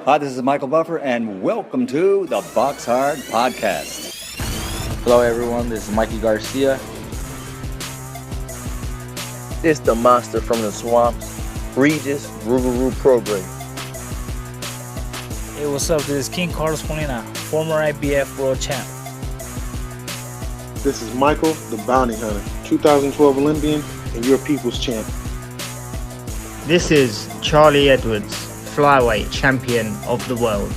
Hi, this is Michael Buffer, and welcome to the BoxHard Podcast. Hello, everyone. This is Mikey Garcia. This the monster from the swamps, Regis Rougarou Program. Hey, what's up? This is King Carlos Molina, former IBF world champ. This is Michael, the Bounty Hunter, 2012 Olympian and your people's champ. This is Charlie Edwards, flyweight champion of the world.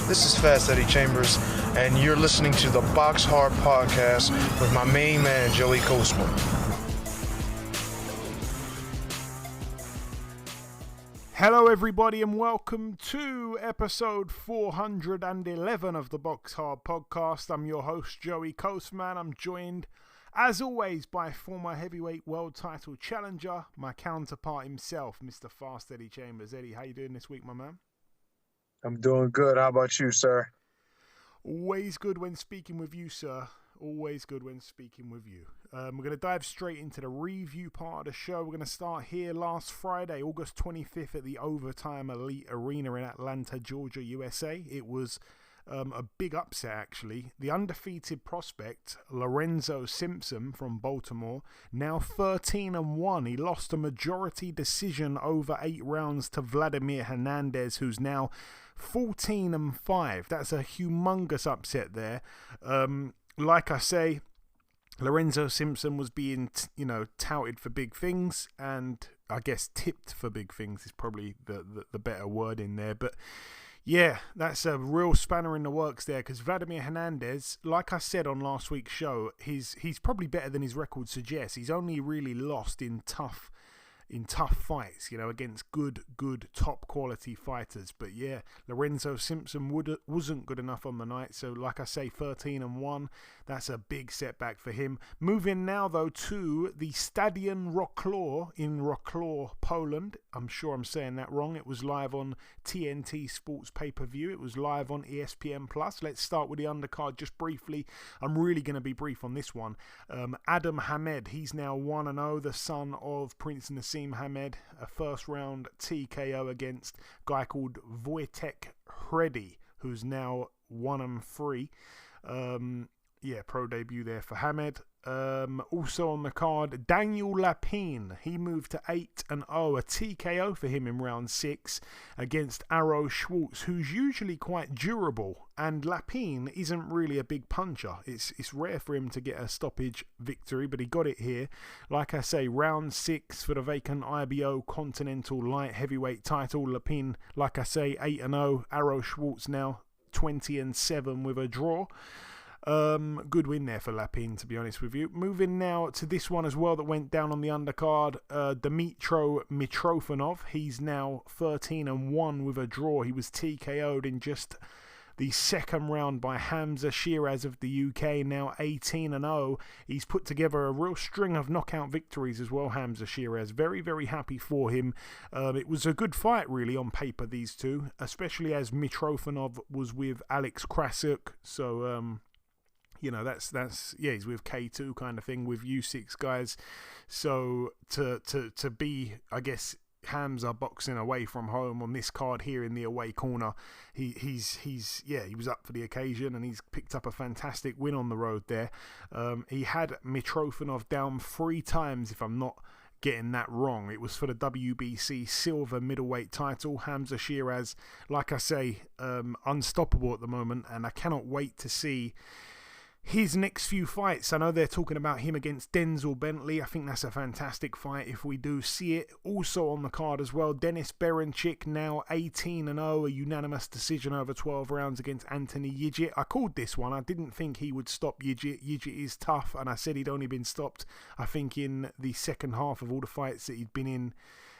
This is Fast Eddie Chambers, and you're listening to the BoxHard Podcast with my main man, Joey Coastman. Hello everybody and welcome to episode 411 of the BoxHard Podcast. I'm your host Joey Coastman. I'm joined as always by former heavyweight world title challenger, my counterpart himself, Mr. Fast Eddie Chambers. Eddie, how you doing this week, my man? I'm doing good. How about you, sir? Always good when speaking with you, sir. Always good when speaking with you. We're going to dive straight into the review part of the show. We're going to start here last Friday, August 25th at the Overtime Elite Arena in Atlanta, Georgia, USA. It was a big upset, actually. The undefeated prospect, Lorenzo Simpson from Baltimore, now 13-1. He lost a majority decision over 8 rounds to Vladimir Hernandez, who's now 14-5. That's a humongous upset there. Like I say, Lorenzo Simpson was being, touted for big things, and I guess tipped for big things is probably the better word in there. But yeah, that's a real spanner in the works there, because Vladimir Hernandez, like I said on last week's show, he's probably better than his record suggests. He's only really lost in tough fights, against good top quality fighters. But yeah, Lorenzo Simpson wasn't good enough on the night. So like I say, 13-1, that's a big setback for him. Moving now though to the Stadion Wrocław in Wrocław, Poland. I'm sure I'm saying that wrong. It was live on TNT Sports pay-per-view. It was live on ESPN Plus. Let's start with the undercard just briefly. I'm really going to be brief on this one. Adam Hamed, he's now 1-0, the son of Prince Nassim Hamed, a first round TKO against a guy called Wojtek Hredy, who's now 1-3. Pro debut there for Hamed. Also on the card, Daniel Lapine. He moved to 8-0, a TKO for him in round 6 against Arrow Schwartz, who's usually quite durable. And Lapine isn't really a big puncher. It's rare for him to get a stoppage victory, but he got it here. Like I say, round 6 for the vacant IBO Continental Light Heavyweight title. Lapine, like I say, 8-0. Arrow Schwartz now 20-7 with a draw. Good win there for Lapine, to be honest with you. Moving now to this one as well that went down on the undercard. Dmitro Mitrofanov, he's now 13-1 with a draw. He was TKO'd in just the second round by Hamza Shiraz of the UK, now 18-0. He's put together a real string of knockout victories as well, Hamza Shiraz. Very, very happy for him. It was a good fight, really, on paper, these two, especially as Mitrofanov was with Alex Krasuk. So, he's with K2 kind of thing, with U6 guys. So to be, I guess, Hamza boxing away from home on this card here in the away corner, he was up for the occasion, and he's picked up a fantastic win on the road there. He had Mitrofanov down 3 times, if I'm not getting that wrong. It was for the WBC silver middleweight title. Hamza Shiraz, like I say, unstoppable at the moment, and I cannot wait to see his next few fights. I know they're talking about him against Denzel Bentley. I think that's a fantastic fight if we do see it. Also on the card as well, Denis Berinchyk, now 18-0, a unanimous decision over 12 rounds against Anthony Yigit. I called this one. I didn't think he would stop Yigit. Yigit is tough, and I said he'd only been stopped, I think, in the second half of all the fights that he'd been in.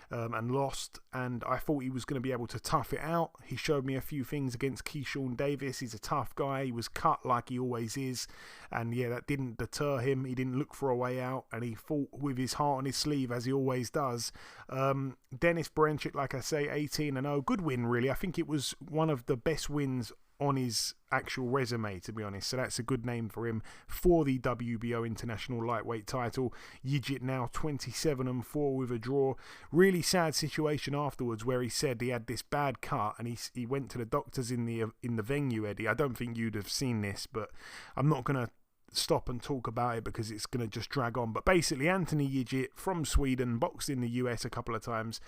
And lost, and I thought he was going to be able to tough it out. He showed me a few things against Keyshawn Davis. He's a tough guy. He was cut like he always is, and yeah, that didn't deter him. He didn't look for a way out, and he fought with his heart on his sleeve, as he always does. Denis Berinchyk, like I say, 18-0. Good win, really. I think it was one of the best wins on his actual resume, to be honest. So that's a good name for him for the WBO International Lightweight title. Yigit now 27-4 with a draw. Really sad situation afterwards where he said he had this bad cut and he went to the doctors in the venue, Eddie. I don't think you'd have seen this, but I'm not going to stop and talk about it because it's going to just drag on. But basically, Anthony Yigit from Sweden, boxed in the US a couple of times,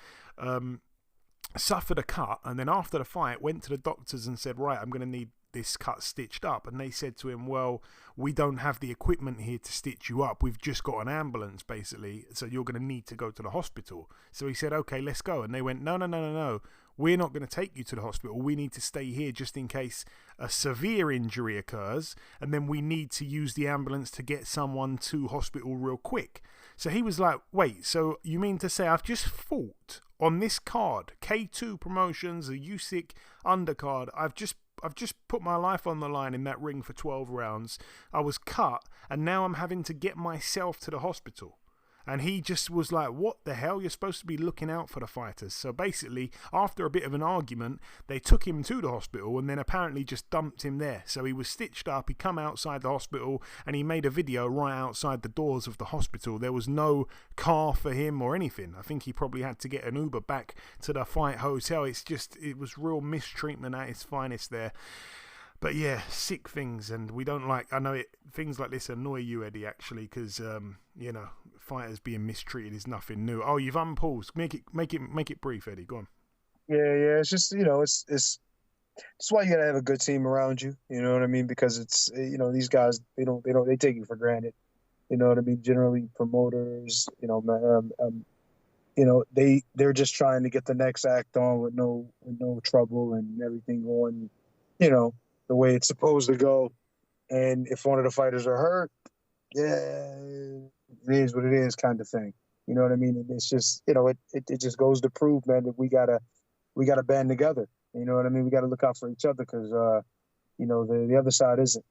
suffered a cut, and then after the fight went to the doctors and said, right, I'm going to need this cut stitched up. And they said to him, well, we don't have the equipment here to stitch you up. We've just got an ambulance, basically, so you're going to need to go to the hospital. So he said, okay, let's go. And they went, no. We're not going to take you to the hospital. We need to stay here just in case a severe injury occurs, and then we need to use the ambulance to get someone to hospital real quick. So he was like, wait, so you mean to say I've just fought on this card, K2 Promotions, a Usyk undercard, I've just put my life on the line in that ring for 12 rounds. I was cut, and now I'm having to get myself to the hospital. And he just was like, what the hell? You're supposed to be looking out for the fighters. So basically, after a bit of an argument, they took him to the hospital and then apparently just dumped him there. So he was stitched up, he come outside the hospital, and he made a video right outside the doors of the hospital. There was no car for him or anything. I think he probably had to get an Uber back to the fight hotel. It was real mistreatment at its finest there. But yeah, sick things, and we don't like. I know things like this annoy you, Eddie, actually, because fighters being mistreated is nothing new. Oh, you've unpaused. Make it brief, Eddie. Go on. Yeah. It's just it's why you gotta have a good team around you. You know what I mean? Because it's these guys they take you for granted. You know what I mean? Generally, promoters, they're just trying to get the next act on with no trouble and everything going, the way it's supposed to go. And if one of the fighters are hurt, yeah, it is what it is, kind of thing. You know what I mean? And it's just, it just goes to prove, man, that we gotta band together. You know what I mean? We gotta look out for each other because, the other side isn't.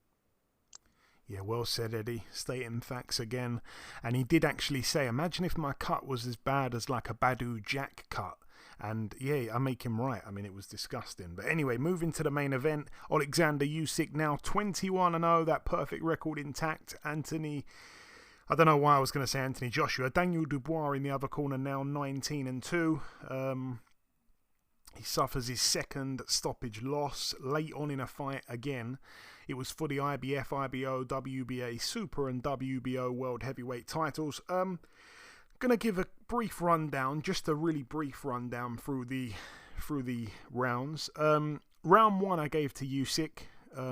Yeah, well said, Eddie. Stating facts again. And he did actually say, imagine if my cut was as bad as like a Badu Jack cut. And yeah, I make him right. I mean, it was disgusting. But anyway, moving to the main event, Alexander Usyk now 21-0, that perfect record intact. I don't know why I was going to say Anthony Joshua. Daniel Dubois in the other corner now 19-2. He suffers his second stoppage loss late on in a fight again. It was for the IBF, IBO, WBA Super and WBO World Heavyweight titles. Going to give a brief rundown, just a really brief rundown through the rounds. Round one I gave to Usyk.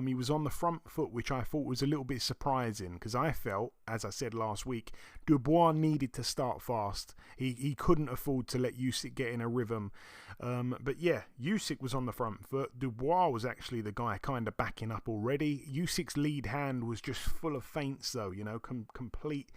He was on the front foot, which I thought was a little bit surprising because I felt, as I said last week, Dubois needed to start fast. He couldn't afford to let Usyk get in a rhythm. But yeah, Usyk was on the front foot. Dubois was actually the guy kind of backing up already. Usyk's lead hand was just full of feints though, complete,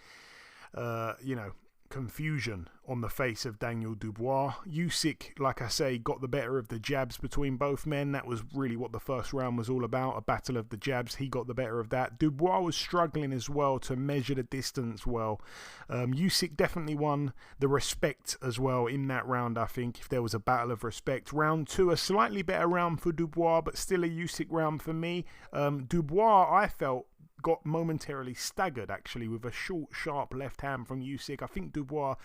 confusion on the face of Daniel Dubois. Usyk, like I say, got the better of the jabs between both men. That was really what the first round was all about, a battle of the jabs. He got the better of that. Dubois was struggling as well to measure the distance well. Usyk definitely won the respect as well in that round, I think, if there was a battle of respect. Round two, a slightly better round for Dubois, but still a Usyk round for me. Dubois, I felt, got momentarily staggered actually with a short, sharp left hand from Usyk. I think Dubois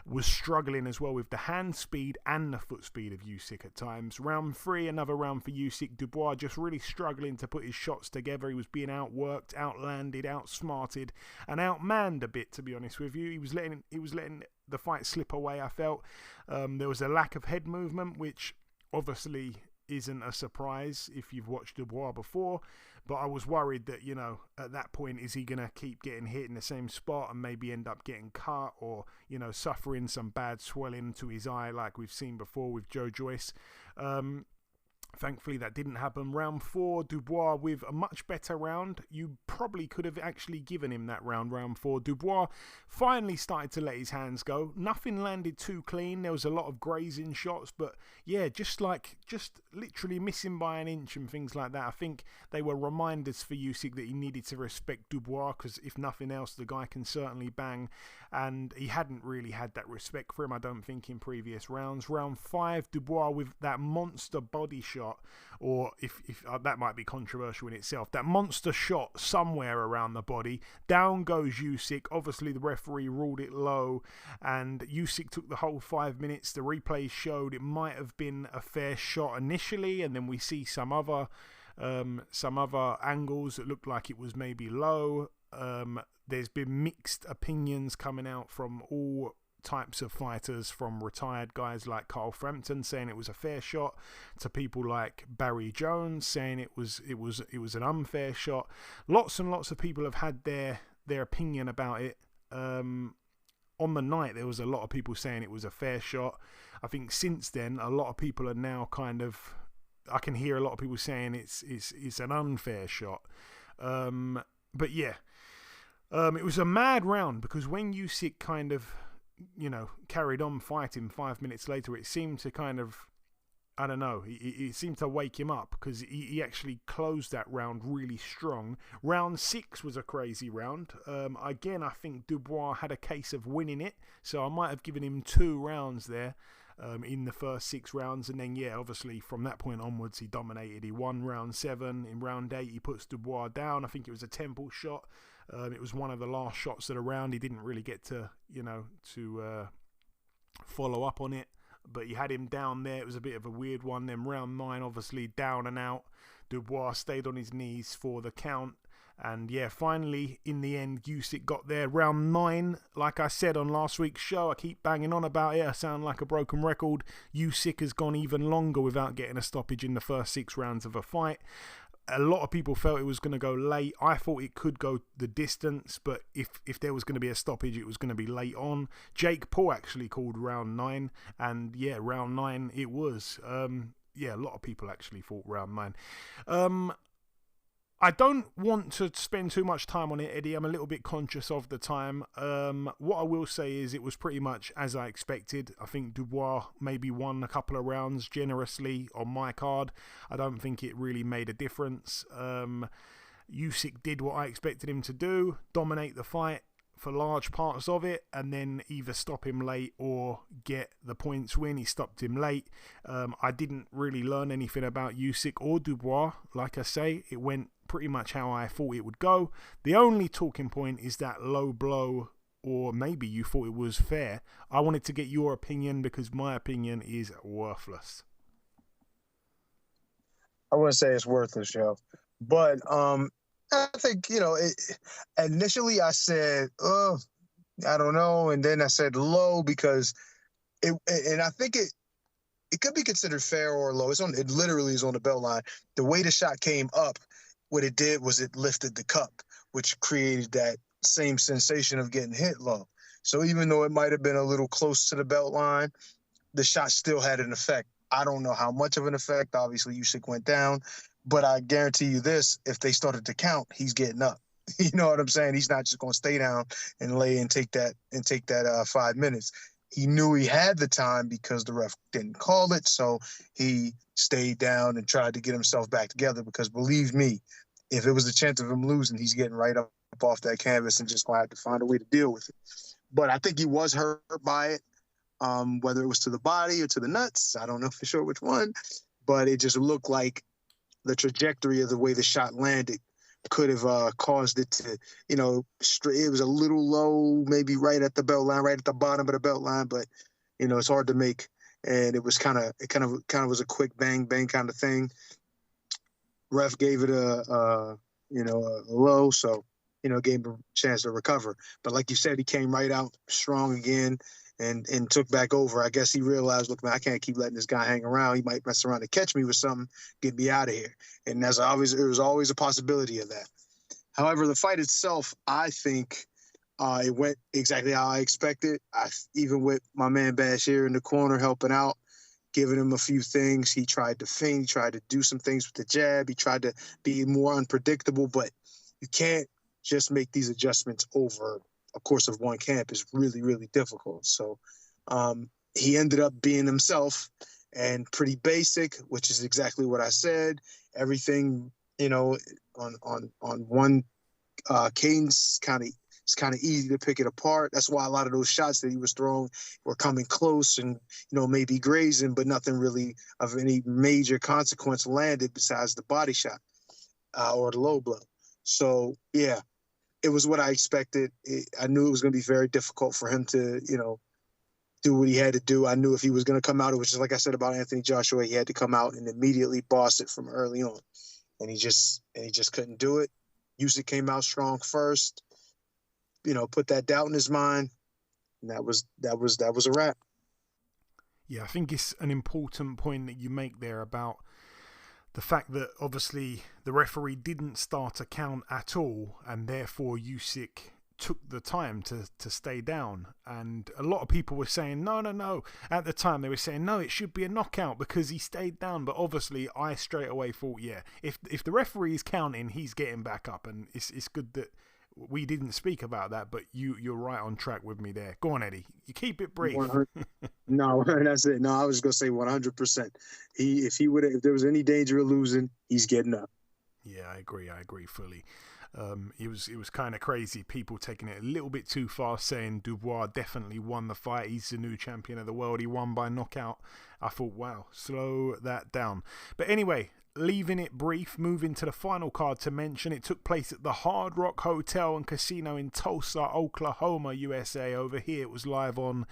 was struggling as well with the hand speed and the foot speed of Usyk at times. Round three, another round for Usyk. Dubois just really struggling to put his shots together. He was being outworked, outlanded, outsmarted, and outmanned a bit, to be honest with you. He was letting the fight slip away, I felt. There was a lack of head movement, which obviously isn't a surprise if you've watched Dubois before. But I was worried that, at that point, is he going to keep getting hit in the same spot and maybe end up getting cut or, suffering some bad swelling to his eye like we've seen before with Joe Joyce. Thankfully, that didn't happen. Round four, Dubois with a much better round. You probably could have actually given him that round 4. Dubois finally started to let his hands go. Nothing landed too clean. There was a lot of grazing shots, but yeah, just literally missing by an inch and things like that. I think they were reminders for Usyk that he needed to respect Dubois, because if nothing else, the guy can certainly bang, and he hadn't really had that respect for him, I don't think, in previous rounds. Round 5, Dubois with that monster body shot, or if that might be controversial in itself, that monster shot somewhere around the body. Down goes Usyk. Obviously the referee ruled it low, and Usyk took the whole 5 minutes. The replays showed it might have been a fair shot initially, and then we see some other angles that looked like it was maybe low. There's been mixed opinions coming out from all types of fighters, from retired guys like Carl Frampton saying it was a fair shot, to people like Barry Jones saying it was an unfair shot. Lots and lots of people have had their opinion about it. On the night, there was a lot of people saying it was a fair shot. I think since then, a lot of people are now I can hear a lot of people saying it's an unfair shot. But yeah, it was a mad round, because when Usyk kind of, carried on fighting 5 minutes later, it seemed to kind of, I don't know, it seemed to wake him up, because he actually closed that round really strong. Round 6 was a crazy round. Again, I think Dubois had a case of winning it, so I might have given him 2 rounds there in the first 6 rounds, and then obviously from that point onwards he dominated. He won round 7. In round 8 he puts Dubois down. I think it was a temple shot. It was one of the last shots of the round. He didn't really get to follow up on it, but he had him down there. It was a bit of a weird one. Then round 9, obviously down and out. Dubois stayed on his knees for the count. And finally, in the end, Usyk got there. Round 9, like I said on last week's show, I keep banging on about it. I sound like a broken record. Usyk has gone even longer without getting a stoppage in the first 6 rounds of a fight. A lot of people felt it was going to go late. I thought it could go the distance, but if there was going to be a stoppage, it was going to be late on. Jake Paul actually called round 9, and round 9 it was. A lot of people actually thought round 9. I don't want to spend too much time on it, Eddie. I'm a little bit conscious of the time. What I will say is it was pretty much as I expected. I think Dubois maybe won a couple of rounds generously on my card. I don't think it really made a difference. Usyk did what I expected him to do, dominate the fight for large parts of it, and then either stop him late or get the points win. He stopped him late. I didn't really learn anything about Usyk or Dubois. Like I say, it went pretty much how I thought it would go. The only talking point is that low blow, or maybe you thought it was fair. I wanted to get your opinion, because my opinion is worthless. I wouldn't say it's worthless, yo. But I think, initially I said, I don't know. And then I said low, because and I think it could be considered fair or low. It literally is on the belt line. The way the shot came up, what it did was it lifted the cup, which created that same sensation of getting hit low. So even though it might have been a little close to the belt line, the shot still had an effect. I don't know how much of an effect. Obviously, Usyk went down, but I guarantee you this: if they started to count, he's getting up. You know what I'm saying? He's not just going to stay down and lay and take that 5 minutes. He knew he had the time because the ref didn't call it, so he stayed down and tried to get himself back together, because believe me, if it was a chance of him losing, he's getting right up off that canvas and just going to have to find a way to deal with it. But I think he was hurt by it, whether it was to the body or to the nuts. I don't know for sure which one, but it just looked like the trajectory of the way the shot landed could have caused it to, it was a little low, maybe right at the belt line, right at the bottom of the belt line, but, it's hard to make. And it was kind of was a quick bang, bang kind of thing. Ref gave it a low, so, gave him a chance to recover. But like you said, he came right out strong again and took back over. I guess he realized, look, man, I can't keep letting this guy hang around. He might mess around and catch me with something, get me out of here. And there was always a possibility of that. However, the fight itself, I think it went exactly how I expected. Even with my man Bashir in the corner helping out, giving him a few things. He tried to feint, he tried to do some things with the jab. He tried to be more unpredictable, but you can't just make these adjustments over a course of one camp. Is really, really difficult. So he ended up being himself and pretty basic, which is exactly what I said. Everything, on one cadence it's kind of easy to pick it apart. That's why a lot of those shots that he was throwing were coming close and, maybe grazing, but nothing really of any major consequence landed besides the body shot or the low blow. So, yeah, it was what I expected. I knew it was going to be very difficult for him to, do what he had to do. I knew if he was going to come out, it was just like I said about Anthony Joshua, he had to come out and immediately boss it from early on. And he just couldn't do it. Usyk came out strong first. Put that doubt in his mind, and that was a wrap. Yeah, I think it's an important point that you make there about the fact that obviously the referee didn't start a count at all, and therefore Usyk took the time to stay down. And a lot of people were saying, no. At the time, they were saying, no, it should be a knockout because he stayed down. But obviously, I straight away thought, yeah, if the referee is counting, he's getting back up. And it's good that we didn't speak about that, but you're right on track with me there. Go on, Eddie. You keep it brief. No, that's it. No, I was just gonna say 100%. If there was any danger of losing, he's getting up. Yeah, I agree fully. It was kind of crazy. People taking it a little bit too far, saying Dubois definitely won the fight. He's the new champion of the world. He won by knockout. I thought, wow, slow that down. But anyway, leaving it brief, moving to the final card to mention. It took place at the Hard Rock Hotel and Casino in Tulsa, Oklahoma, USA. Over here, it was live on,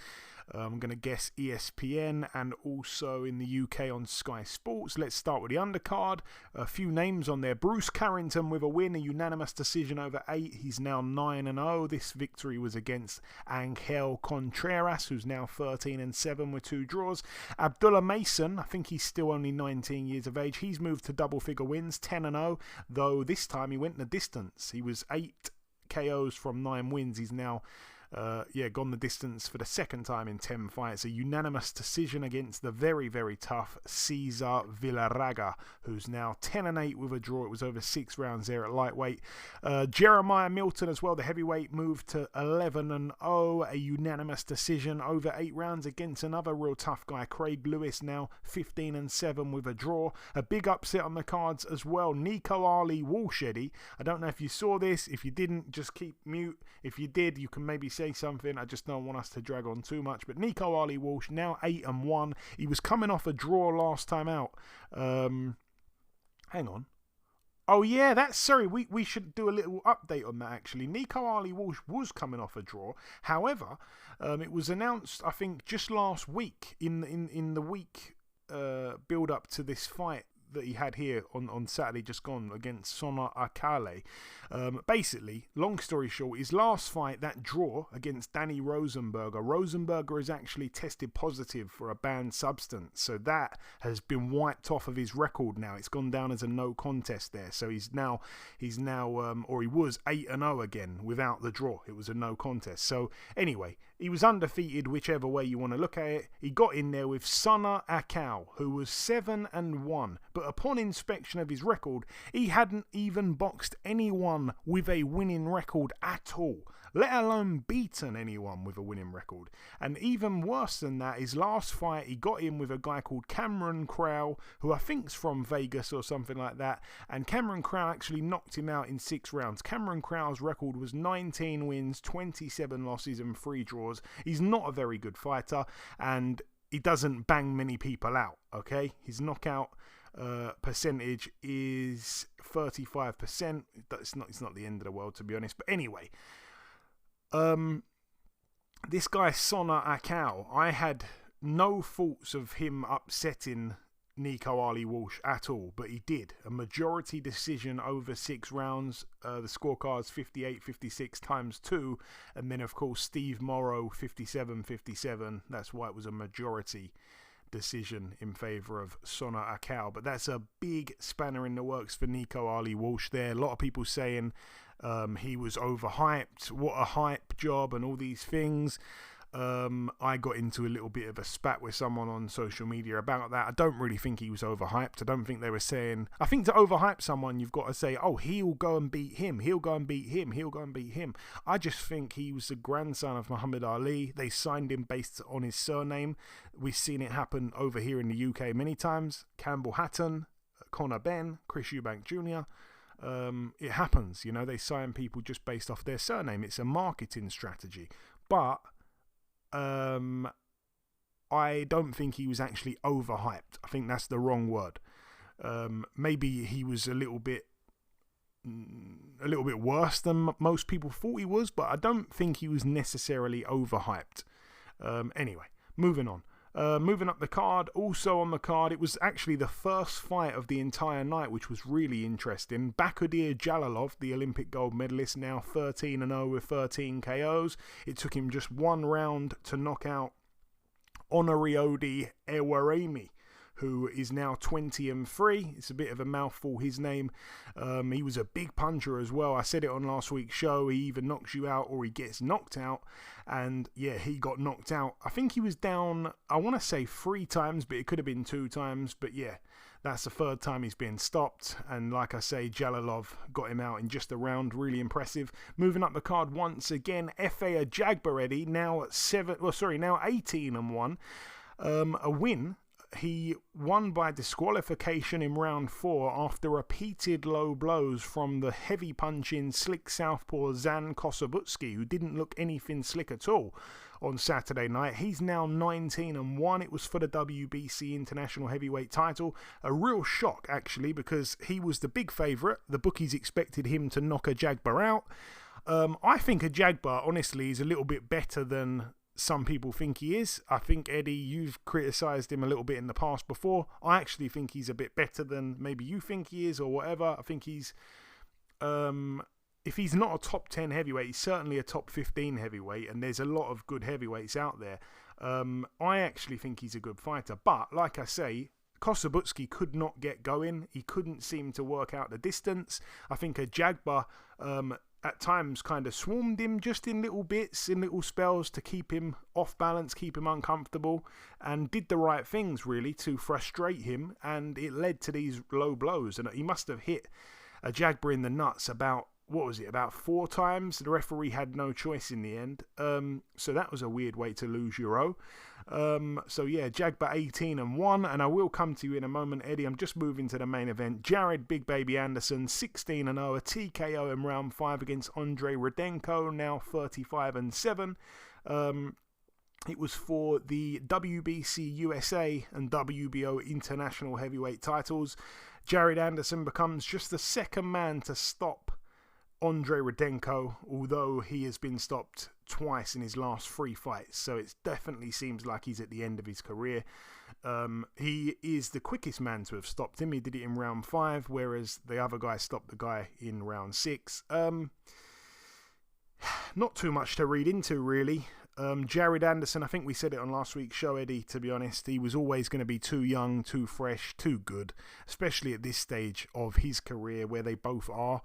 I'm going to guess, ESPN, and also in the UK on Sky Sports. Let's start with the undercard. A few names on there. Bruce Carrington with a win, a unanimous decision over 8. He's now 9-0. This victory was against Angel Contreras, who's now 13-7 with 2 draws. Abdullah Mason, I think he's still only 19 years of age. He's moved to double-figure wins, 10-0, though this time he went the distance. He was 8 KOs from 9 wins. He's now gone the distance for the second time in 10 fights. A unanimous decision against the very, very tough Cesar Villarraga, who's now 10-8 with a draw. It was over 6 rounds there at lightweight. Jeremiah Milton as well, the heavyweight, moved to 11-0. A unanimous decision over 8 rounds against another real tough guy, Craig Lewis, now 15-7 with a draw. A big upset on the cards as well. Nico Ali Walsh, Eddie. I don't know if you saw this. If you didn't, just keep mute. If you did, you can maybe say something. I just don't want us to drag on too much. But Nico Ali Walsh now 8-1. He was coming off a draw last time out. Hang on. Oh yeah, we should do a little update on that actually. Nico Ali Walsh was coming off a draw. However, it was announced, I think, just last week in the week build up to this fight that he had here on Saturday just gone against Sona Akale. Basically, long story short, his last fight, that draw against Danny Rosenberger has actually tested positive for a banned substance, so that has been wiped off of his record now. It's gone down as a no contest there, so he's now or he was 8-0 again without the draw. It was a no contest. So anyway, he was undefeated whichever way you want to look at it. He got in there with Sona Akale, who was 7-1, but upon inspection of his record, he hadn't even boxed anyone with a winning record at all, let alone beaten anyone with a winning record. And even worse than that, his last fight, he got in with a guy called Cameron Crowe, who I think's from Vegas or something like that, and Cameron Crowe actually knocked him out in 6 rounds. Cameron Crowe's record was 19 wins, 27 losses and 3 draws. He's not a very good fighter, and he doesn't bang many people out, okay? His knockout percentage is 35%. It's not the end of the world, to be honest. But anyway, this guy Sona Akale, I had no thoughts of him upsetting Nico Ali Walsh at all, but he did. A majority decision over 6 rounds. The scorecard's 58-56 times 2, and then of course Steve Morrow 57-57. That's why it was a majority decision in favour of Sona Akale. But that's a big spanner in the works for Nico Ali Walsh there. A lot of people saying he was overhyped, what a hype job and all these things. I got into a little bit of a spat with someone on social media about that. I don't really think he was overhyped. I don't think they were saying... I think to overhype someone, you've got to say, oh, he'll go and beat him. He'll go and beat him. He'll go and beat him. I just think he was the grandson of Muhammad Ali. They signed him based on his surname. We've seen it happen over here in the UK many times. Campbell Hatton, Conor Benn, Chris Eubank Jr., it happens, they sign people just based off their surname. It's a marketing strategy. But I don't think he was actually overhyped. I think that's the wrong word. Maybe he was a little bit worse than most people thought he was, but I don't think he was necessarily overhyped. Anyway, moving on. Moving up the card, also on the card, it was actually the first fight of the entire night, which was really interesting. Bakudir Jalalov, the Olympic gold medalist, now 13-0 with 13 KOs. It took him just one round to knock out Onoriode Ewaremi, who is now 20-3. It's a bit of a mouthful, his name. He was a big puncher as well. I said it on last week's show. He either knocks you out or he gets knocked out. And yeah, he got knocked out. I think he was down, I want to say 3 times, but it could have been 2 times. But yeah, that's the 3rd time he's been stopped. And like I say, Jalalov got him out in just a round. Really impressive. Moving up the card once again, Efe Ajagbaredi, now 18-1. A win. He won by disqualification in round 4 after repeated low blows from the heavy punching slick southpaw Zan Kossobutski, who didn't look anything slick at all on Saturday night. He's now 19-1. It was for the WBC International Heavyweight title. A real shock, actually, because he was the big favourite. The bookies expected him to knock Ajagba out. I think Ajagba, honestly, is a little bit better than some people think he is. I think, Eddie, you've criticised him a little bit in the past before. I actually think he's a bit better than maybe you think he is or whatever. I think he's, if he's not a top 10 heavyweight, he's certainly a top 15 heavyweight, and there's a lot of good heavyweights out there. I actually think he's a good fighter, but like I say, Kossobutski could not get going. He couldn't seem to work out the distance. I think Ajagba at times kind of swarmed him just in little bits, in little spells to keep him off balance, keep him uncomfortable, and did the right things really to frustrate him, and it led to these low blows. And he must have hit Ajagba in the nuts about 4 times. The referee had no choice in the end. So that was a weird way to lose Euro. So yeah, Jagba 18-1, and I will come to you in a moment, Eddie. I'm just moving to the main event. Jared Big Baby Anderson 16-0, a TKO in round 5 against Andre Rudenko, now 35-7. It was for the WBC USA and WBO International Heavyweight titles. Jared Anderson becomes just the second man to stop Andre Rudenko, although he has been stopped twice in his last 3 fights, so it definitely seems like he's at the end of his career. He is the quickest man to have stopped him. He did it in round 5, whereas the other guy stopped the guy in round 6. Not too much to read into, really. Jared Anderson, I think we said it on last week's show, Eddie, to be honest. He was always going to be too young, too fresh, too good, especially at this stage of his career where they both are.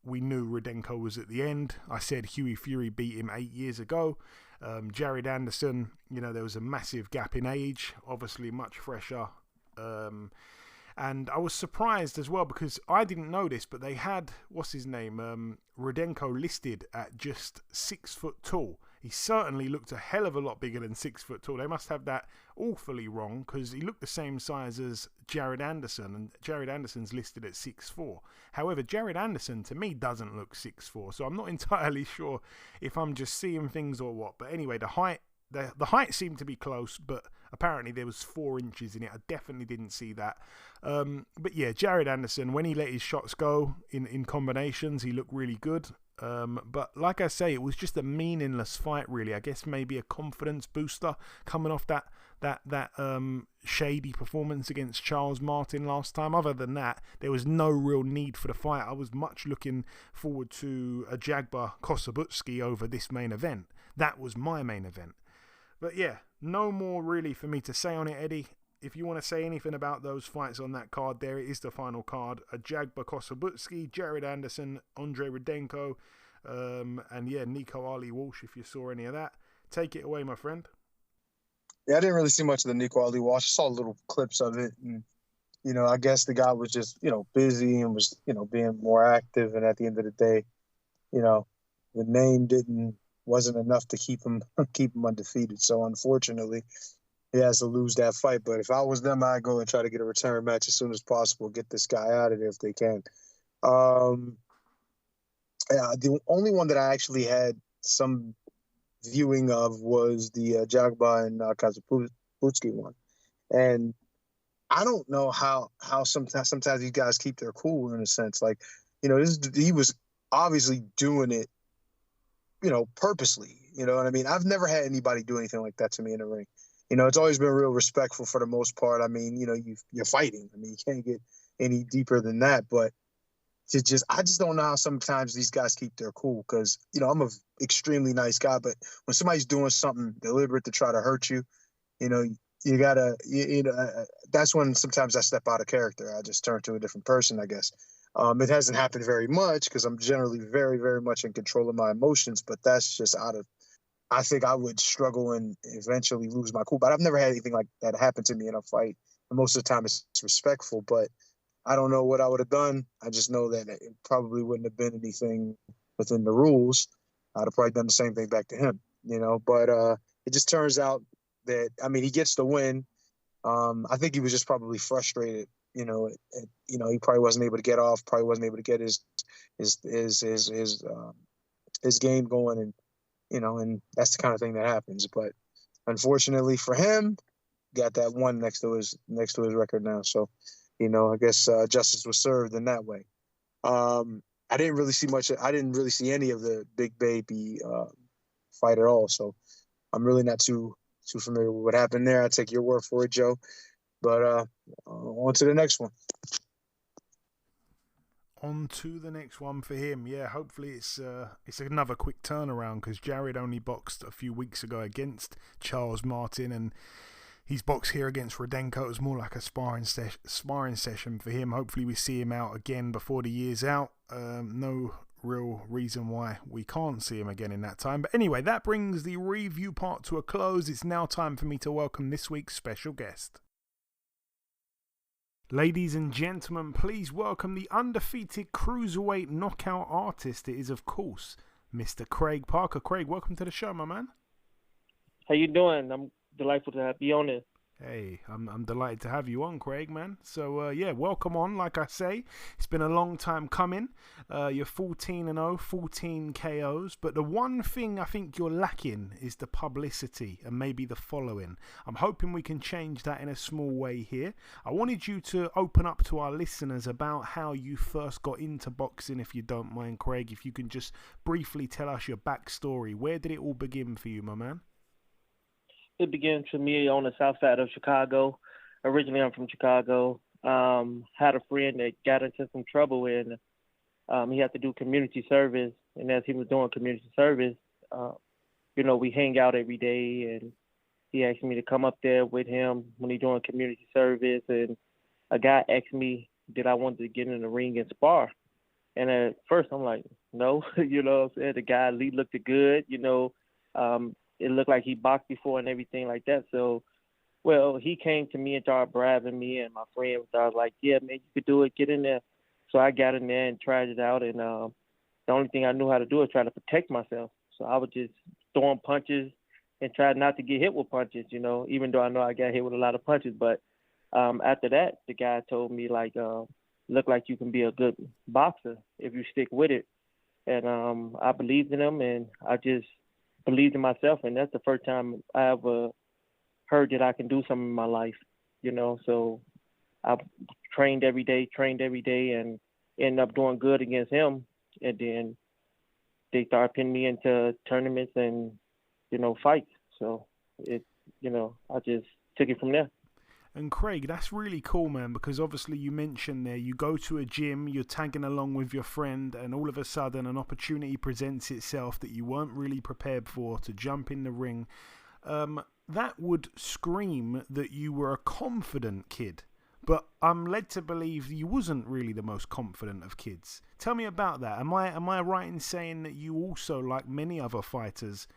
We knew Rudenko was at the end. I said Hughie Fury beat him 8 years ago. Jared Anderson, there was a massive gap in age, obviously much fresher. And I was surprised as well because I didn't know this, but they had, Rudenko listed at just 6 foot tall. He certainly looked a hell of a lot bigger than 6 foot tall. They must have that awfully wrong because he looked the same size as Jared Anderson, and Jared Anderson's listed at 6'4". However, Jared Anderson to me doesn't look 6'4", so I'm not entirely sure if I'm just seeing things or what. But anyway, the height seemed to be close, but apparently there was 4 inches in it. I definitely didn't see that. But yeah, Jared Anderson, when he let his shots go in combinations, he looked really good. But like I say, it was just a meaningless fight, really. I guess maybe a confidence booster coming off that shady performance against Charles Martin last time. Other than that, there was no real need for the fight. I was much looking forward to a Jagba Kossobutski over this main event. That was my main event. But yeah, no more really for me to say on it, Eddie. If you want to say anything about those fights on that card, there it is, the final card. A Jagba Kossobutski, Jared Anderson, Andre Rudenko, and yeah, Nico Ali Walsh, if you saw any of that. Take it away, my friend. Yeah, I didn't really see much of the Nico Ali watch. I saw little clips of it, and I guess the guy was just busy and was being more active. And at the end of the day, the name wasn't enough to keep him undefeated. So unfortunately, he has to lose that fight. But if I was them, I'd go and try to get a return match as soon as possible. Get this guy out of there if they can. The only one that I actually had some viewing of was the Jagba and Kazaputsky one, and I don't know how sometimes these guys keep their cool in a sense. Like, he was obviously doing it, purposely. You know what I mean? I've never had anybody do anything like that to me in the ring. It's always been real respectful for the most part. I mean, you're fighting. I mean, you can't get any deeper than that. But I just don't know how sometimes these guys keep their cool because, I'm an extremely nice guy. But when somebody's doing something deliberate to try to hurt you, you gotta, that's when sometimes I step out of character. I just turn to a different person, I guess. It hasn't happened very much because I'm generally very, very much in control of my emotions. But that's just I think I would struggle and eventually lose my cool. But I've never had anything like that happen to me in a fight. And most of the time it's respectful, but I don't know what I would have done. I just know that it probably wouldn't have been anything within the rules. I'd have probably done the same thing back to him, But it just turns out that, he gets the win. I think he was just probably frustrated. He probably wasn't able to get off. Probably wasn't able to get his game going, and and that's the kind of thing that happens. But unfortunately for him, got that one next to his record now. So. I guess justice was served in that way. I didn't really see much. I didn't really see any of the Big Baby fight at all. So I'm really not too familiar with what happened there. I take your word for it, Joe. But on to the next one. On to the next one for him. Yeah, hopefully it's another quick turnaround because Jared only boxed a few weeks ago against Charles Martin, and he's boxed here against Rudenko. It was more like a sparring session for him. Hopefully we see him out again before the year's out. No real reason why we can't see him again in that time. But anyway, that brings the review part to a close. It's now time for me to welcome this week's special guest. Ladies and gentlemen, please welcome the undefeated Cruiserweight knockout artist. It is, of course, Mr. Craig Parker. Craig, welcome to the show, my man. How you doing? I'm delightful to be on it. Hey, I'm delighted to have you on, Craig, man. So, welcome on. Like I say, it's been a long time coming. You're 14-0, 14 KOs. But the one thing I think you're lacking is the publicity and maybe the following. I'm hoping we can change that in a small way here. I wanted you to open up to our listeners about how you first got into boxing, if you don't mind, Craig. If you can just briefly tell us your backstory. Where did it all begin for you, my man? It began for me on the south side of Chicago. Originally, I'm from Chicago. Had a friend that got into some trouble, and he had to do community service. And as he was doing community service, we hang out every day. And he asked me to come up there with him when he's doing community service. And a guy asked me, did I want to get in the ring and spar? And at first, I'm like, no. The guy looked good, It looked like he boxed before and everything like that. So, he came to me and started bribing me, and my friend started like, yeah, man, you could do it. Get in there. So I got in there and tried it out, and the only thing I knew how to do is try to protect myself. So I was just throwing punches and tried not to get hit with punches, even though I know I got hit with a lot of punches. But after that, the guy told me, look like you can be a good boxer if you stick with it. And I believed in him, and I just believed in myself, and that's the first time I ever heard that I can do something in my life, So I trained every day, and ended up doing good against him. And then they started pinning me into tournaments and, fights. So I just took it from there. And Craig, that's really cool, man, because obviously you mentioned there, you go to a gym, you're tagging along with your friend, and all of a sudden an opportunity presents itself that you weren't really prepared for to jump in the ring. That would scream that you were a confident kid, but I'm led to believe you wasn't really the most confident of kids. Tell me about that. Am I right in saying that you also, like many other fighters,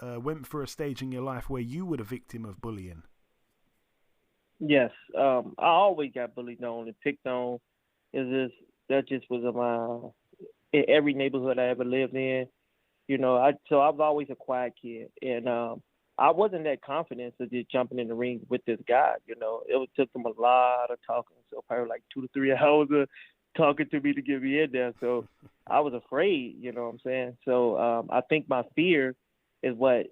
went through a stage in your life where you were the victim of bullying. Yes, I always got bullied on and picked on. That just was in every neighborhood I ever lived in. So I was always a quiet kid, and I wasn't that confident to just jumping in the ring with this guy. It took him a lot of talking, so probably like 2 to 3 hours of talking to me to get me in there. So I was afraid, you know what I'm saying? So I think my fear is what,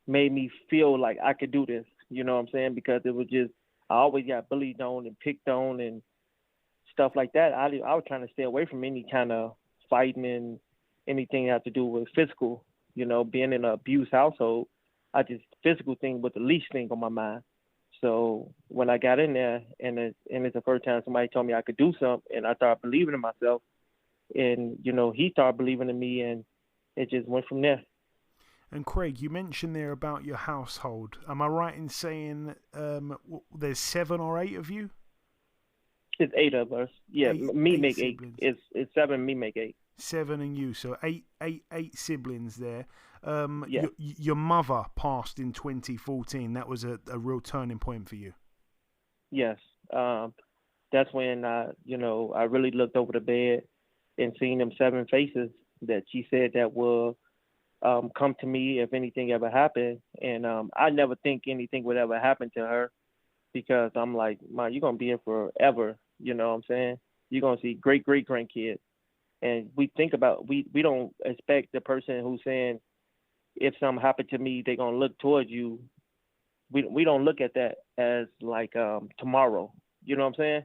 made me feel like I could do this, you know what I'm saying? Because it was just, I always got bullied on and picked on and stuff like that. I was trying to stay away from any kind of fighting and anything that had to do with physical, being in an abused household. Physical thing was the least thing on my mind. So when I got in there, and it's the first time somebody told me I could do something, and I started believing in myself, and, he started believing in me, and it just went from there. And Craig, you mentioned there about your household. Am I right in saying there's 7 or 8 of you? It's 8 of us. Yeah, me make siblings. 8. It's 7, me make 8. 7 and you, so eight siblings there. Yeah. Your mother passed in 2014. That was a real turning point for you. Yes. That's when I really looked over the bed and seen them 7 faces that she said that will come to me if anything ever happened. And I never think anything would ever happen to her, because I'm like, Ma, you're going to be here forever. You know what I'm saying? You're going to see great grandkids. And we think about, we don't expect the person who's saying, if something happened to me, they're going to look towards you. We don't look at that as like tomorrow. You know what I'm saying?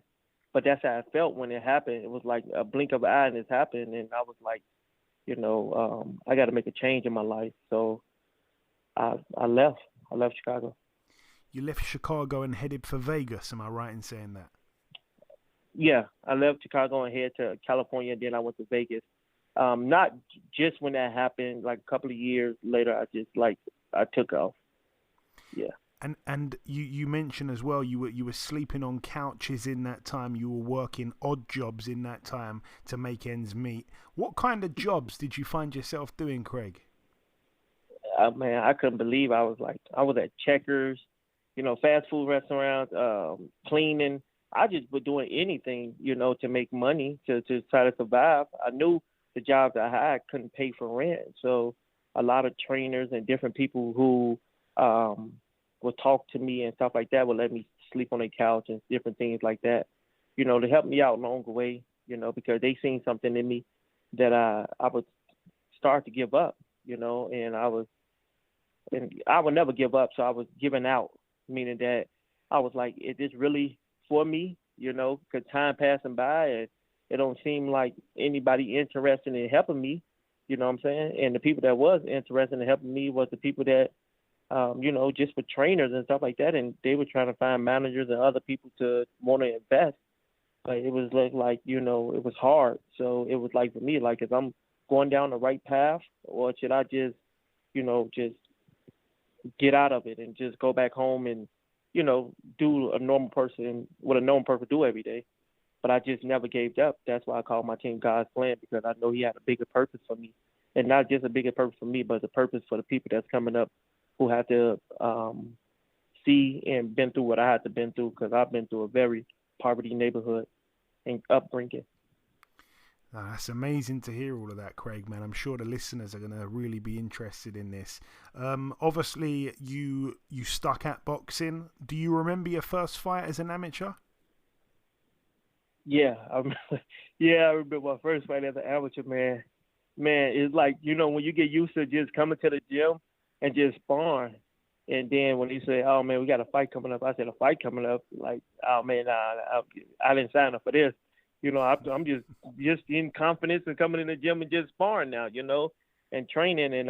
But that's how I felt when it happened. It was like a blink of an eye and it's happened. And I was like, I got to make a change in my life. So I left. I left Chicago. You left Chicago and headed for Vegas. Am I right in saying that? Yeah, I left Chicago and headed to California. Then I went to Vegas. Not just when that happened, like a couple of years later, I took off. Yeah. And you mentioned as well, you were sleeping on couches in that time. You were working odd jobs in that time to make ends meet. What kind of jobs did you find yourself doing, Craig? Man, I couldn't believe I was at Checkers, fast food restaurants, cleaning. I just was doing anything, to make money to try to survive. I knew the jobs I had couldn't pay for rent, so a lot of trainers and different people who would talk to me and stuff like that would let me sleep on a couch and different things like that, to help me out along the way, because they seen something in me that I would start to give up, and I would never give up. So I was giving out, meaning that I was like, is this really for me? Because time passing by and it don't seem like anybody interested in helping me, you know what I'm saying? And the people that was interested in helping me was the people that, just for trainers and stuff like that. And they were trying to find managers and other people to want to invest. But it was like, it was hard. So it was like for me, like, if I'm going down the right path, or should I just, just get out of it and just go back home and, do what a normal person do every day. But I just never gave up. That's why I call my team God's Plan, because I know he had a bigger purpose for me. And not just a bigger purpose for me, but a purpose for the people that's coming up who have to see and been through what I had to been through, because I've been through a very poverty neighborhood and upbringing. That's amazing to hear all of that, Craig, man. I'm sure the listeners are going to really be interested in this. Obviously, you stuck at boxing. Do you remember your first fight as an amateur? Yeah, I remember my first fight as an amateur, man. Man, it's like, when you get used to just coming to the gym and just sparring. And then when you say, oh, man, we got a fight coming up, I said, a fight coming up? Like, oh, man, I didn't sign up for this. I'm just in confidence and coming in the gym and just sparring now, and training. And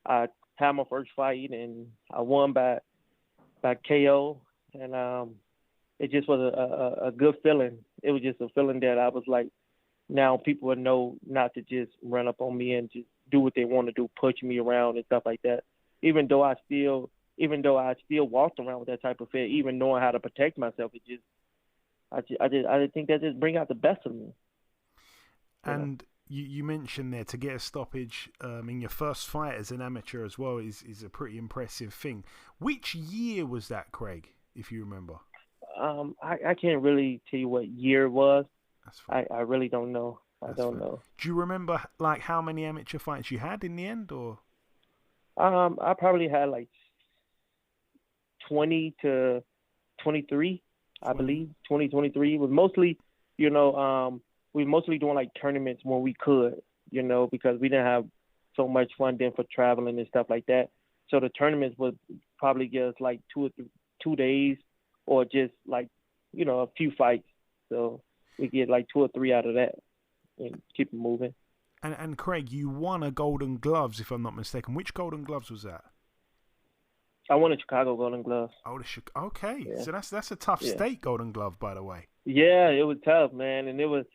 I had my first fight and I won by KO. And it just was a good feeling. It was just a feeling that I was like, now people would know not to just run up on me and just do what they want to do, push me around and stuff like that. Even though I still walked around with that type of fear, even knowing how to protect myself, I think that just bring out the best of me. And you mentioned there to get a stoppage in your first fight as an amateur as well is a pretty impressive thing. Which year was that, Craig, if you remember? I can't really tell you what year it was. That's fine. I really don't know. I don't know. Do you remember like how many amateur fights you had in the end, or? I probably had like 20 to 23, I believe. 20, 23 was mostly, we were mostly doing like tournaments when we could, because we didn't have so much funding for traveling and stuff like that. So the tournaments would probably give us like 2 days or just like, a few fights. So we get like 2 or 3 out of that and keep it moving. And Craig, you won a Golden Gloves, if I'm not mistaken. Which Golden Gloves was that? I won a Chicago Golden Glove. Oh, okay. Yeah. So that's a tough state Golden Glove, by the way. Yeah, it was tough, man, and it was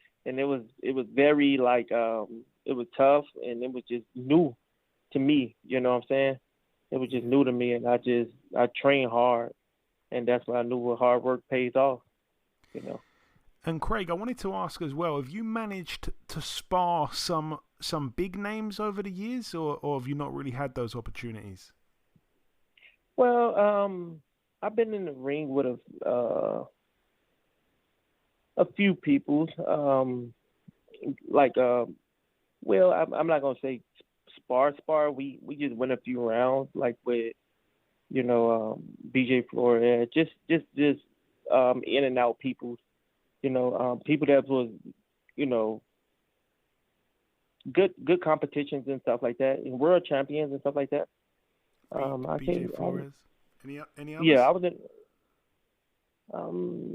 very like it was tough, and it was just new to me. You know what I'm saying? It was just new to me, and I trained hard, and that's when I knew what hard work pays off. And Craig, I wanted to ask as well: have you managed to spar some big names over the years, or have you not really had those opportunities? Well, I've been in the ring with a few people. I'm not gonna say spar. We just went a few rounds, like with BJ Flores, just in and out people. People that was, good competitions and stuff like that, and world champions and stuff like that. BJ Flores. Any others? Yeah, I was in.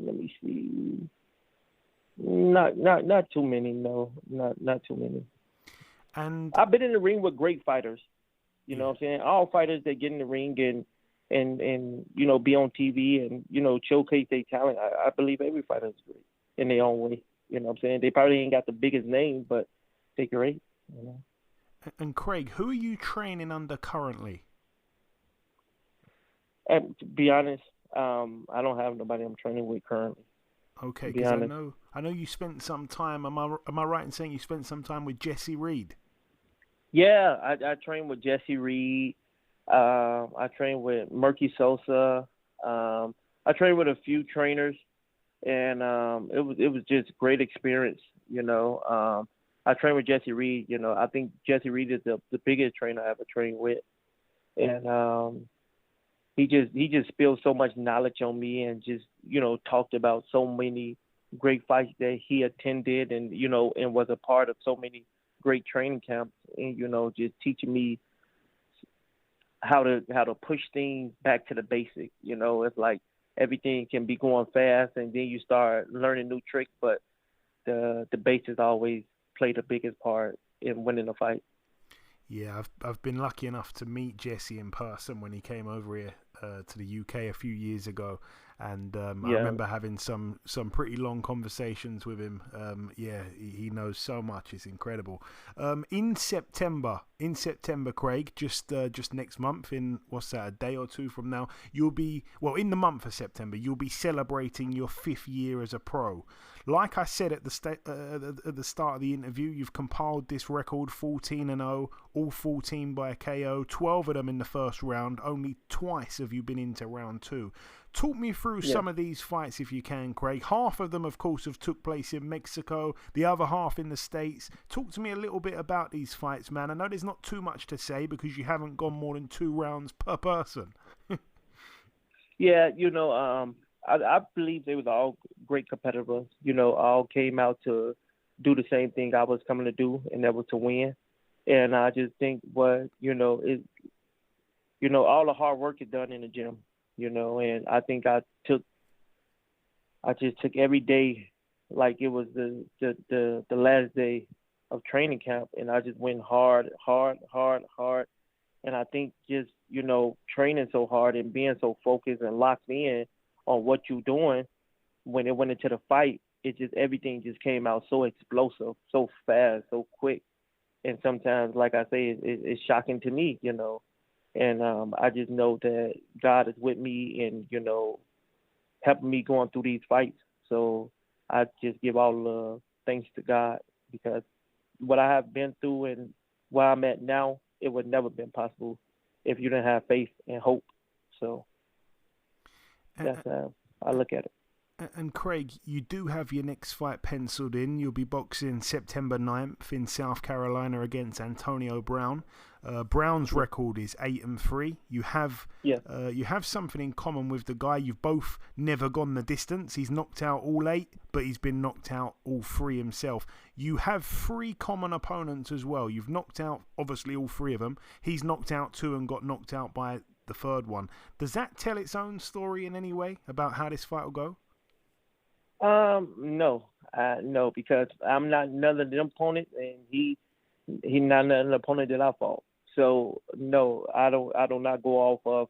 Let me see. Not too many. No, not too many. And I've been in the ring with great fighters. You know what I'm saying? All fighters that get in the ring and be on TV and showcase their talent. I believe every fighter is great in their own way. You know what I'm saying? They probably ain't got the biggest name, but they're great. And Craig, who are you training under currently? And to be honest, I don't have nobody I'm training with currently. Okay, because I know you spent some time. Am I right in saying you spent some time with Jesse Reed? Yeah, I trained with Jesse Reed. I trained with Murky Sosa. I trained with a few trainers, and it was just great experience. I trained with Jesse Reed. I think Jesse Reed is the biggest trainer I ever trained with, and he just spilled so much knowledge on me, and just talked about so many great fights that he attended, and and was a part of so many great training camps, and just teaching me how to push things back to the basic. It's like everything can be going fast, and then you start learning new tricks, but the basics always play the biggest part in winning a fight. Yeah, I've been lucky enough to meet Jesse in person when he came over here to the UK a few years ago, and I remember having some pretty long conversations with him. He knows so much; it's incredible. In September, Craig, just next month, in what's that, a day or two from now, you'll be in the month of September, you'll be celebrating your 5th year as a pro. Like I said at the start of the interview, you've compiled this record 14-0, all 14 by a KO, 12 of them in the first round. Only twice have you been into round 2. Talk me through some of these fights if you can, Craig. Half of them, of course, have took place in Mexico, the other half in the States. Talk to me a little bit about these fights, man. I know there's not too much to say because you haven't gone more than 2 rounds per person. Yeah, I believe they was all great competitors. All came out to do the same thing I was coming to do, and that was to win. And I just think all the hard work is done in the gym, and I think I just took every day like it was the last day of training camp, and I just went hard. And I think just, training so hard and being so focused and locked in on what you're doing, when it went into the fight, everything just came out so explosive, so fast, so quick. And sometimes, like I say, it's shocking to me, And I just know that God is with me and, helping me going through these fights. So I just give all the thanks to God because, what I have been through and where I'm at now, it would never been possible if you didn't have faith and hope. So that's how I look at it. And Craig, you do have your next fight penciled in. You'll be boxing September 9th in South Carolina against Antonio Brown. Brown's record is 8-3. You have something in common with the guy. You've both never gone the distance. He's knocked out all 8, but he's been knocked out all 3 himself. You have 3 common opponents as well. You've knocked out, obviously, all 3 of them. He's knocked out 2 and got knocked out by the 3rd one. Does that tell its own story in any way about how this fight will go? No, because I'm not none of them opponents, and he not another opponent that I fought. So no, I do not go off of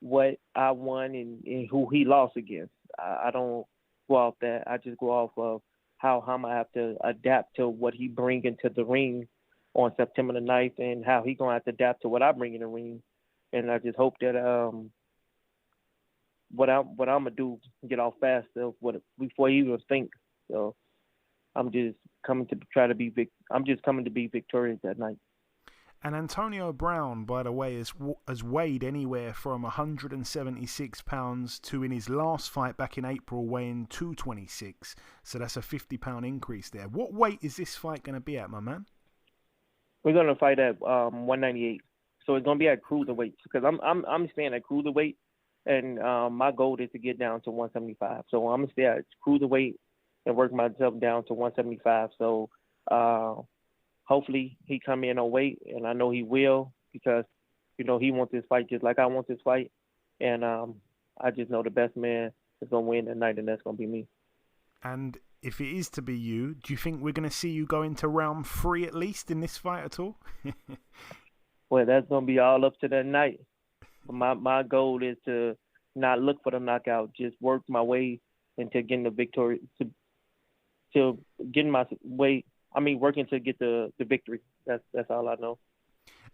what I won and who he lost against. I don't go off that. I just go off of how I have to adapt to what he bring into the ring on September the 9th, and how he gonna have to adapt to what I bring in the ring. And I just hope that what I'm gonna do, get off fast before he even think. So I'm just coming to try to be I'm just coming to be victorious that night. And Antonio Brown, by the way, has weighed anywhere from 176 pounds to, in his last fight back in April, weighing 226. So that's a 50-pound increase there. What weight is this fight going to be at, my man? We're gonna fight at 198. So it's gonna be at cruiserweight, because I'm staying at cruiserweight. And my goal is to get down to 175. So I'm going to stay at cruiserweight and work myself down to 175. So hopefully he come in on weight, and I know he will, because, he wants this fight just like I want this fight. And I just know the best man is going to win tonight, and that's going to be me. And if it is to be you, do you think we're going to see you go into round 3 at least in this fight at all? Well, that's going to be all up to that night. My goal is to not look for the knockout, just work my way into getting the victory, to getting my way. Working to get the victory. That's all I know.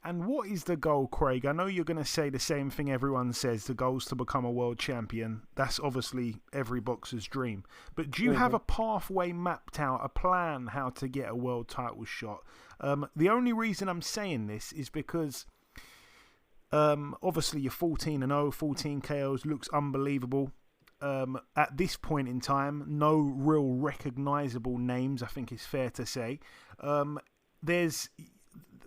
And what is the goal, Craig? I know you're going to say the same thing everyone says. The goal is to become a world champion. That's obviously every boxer's dream. But do you have a pathway mapped out, a plan how to get a world title shot? The only reason I'm saying this is because obviously you're 14-0, 14 KOs, looks unbelievable. At this point in time, no real recognizable names, I think it's fair to say.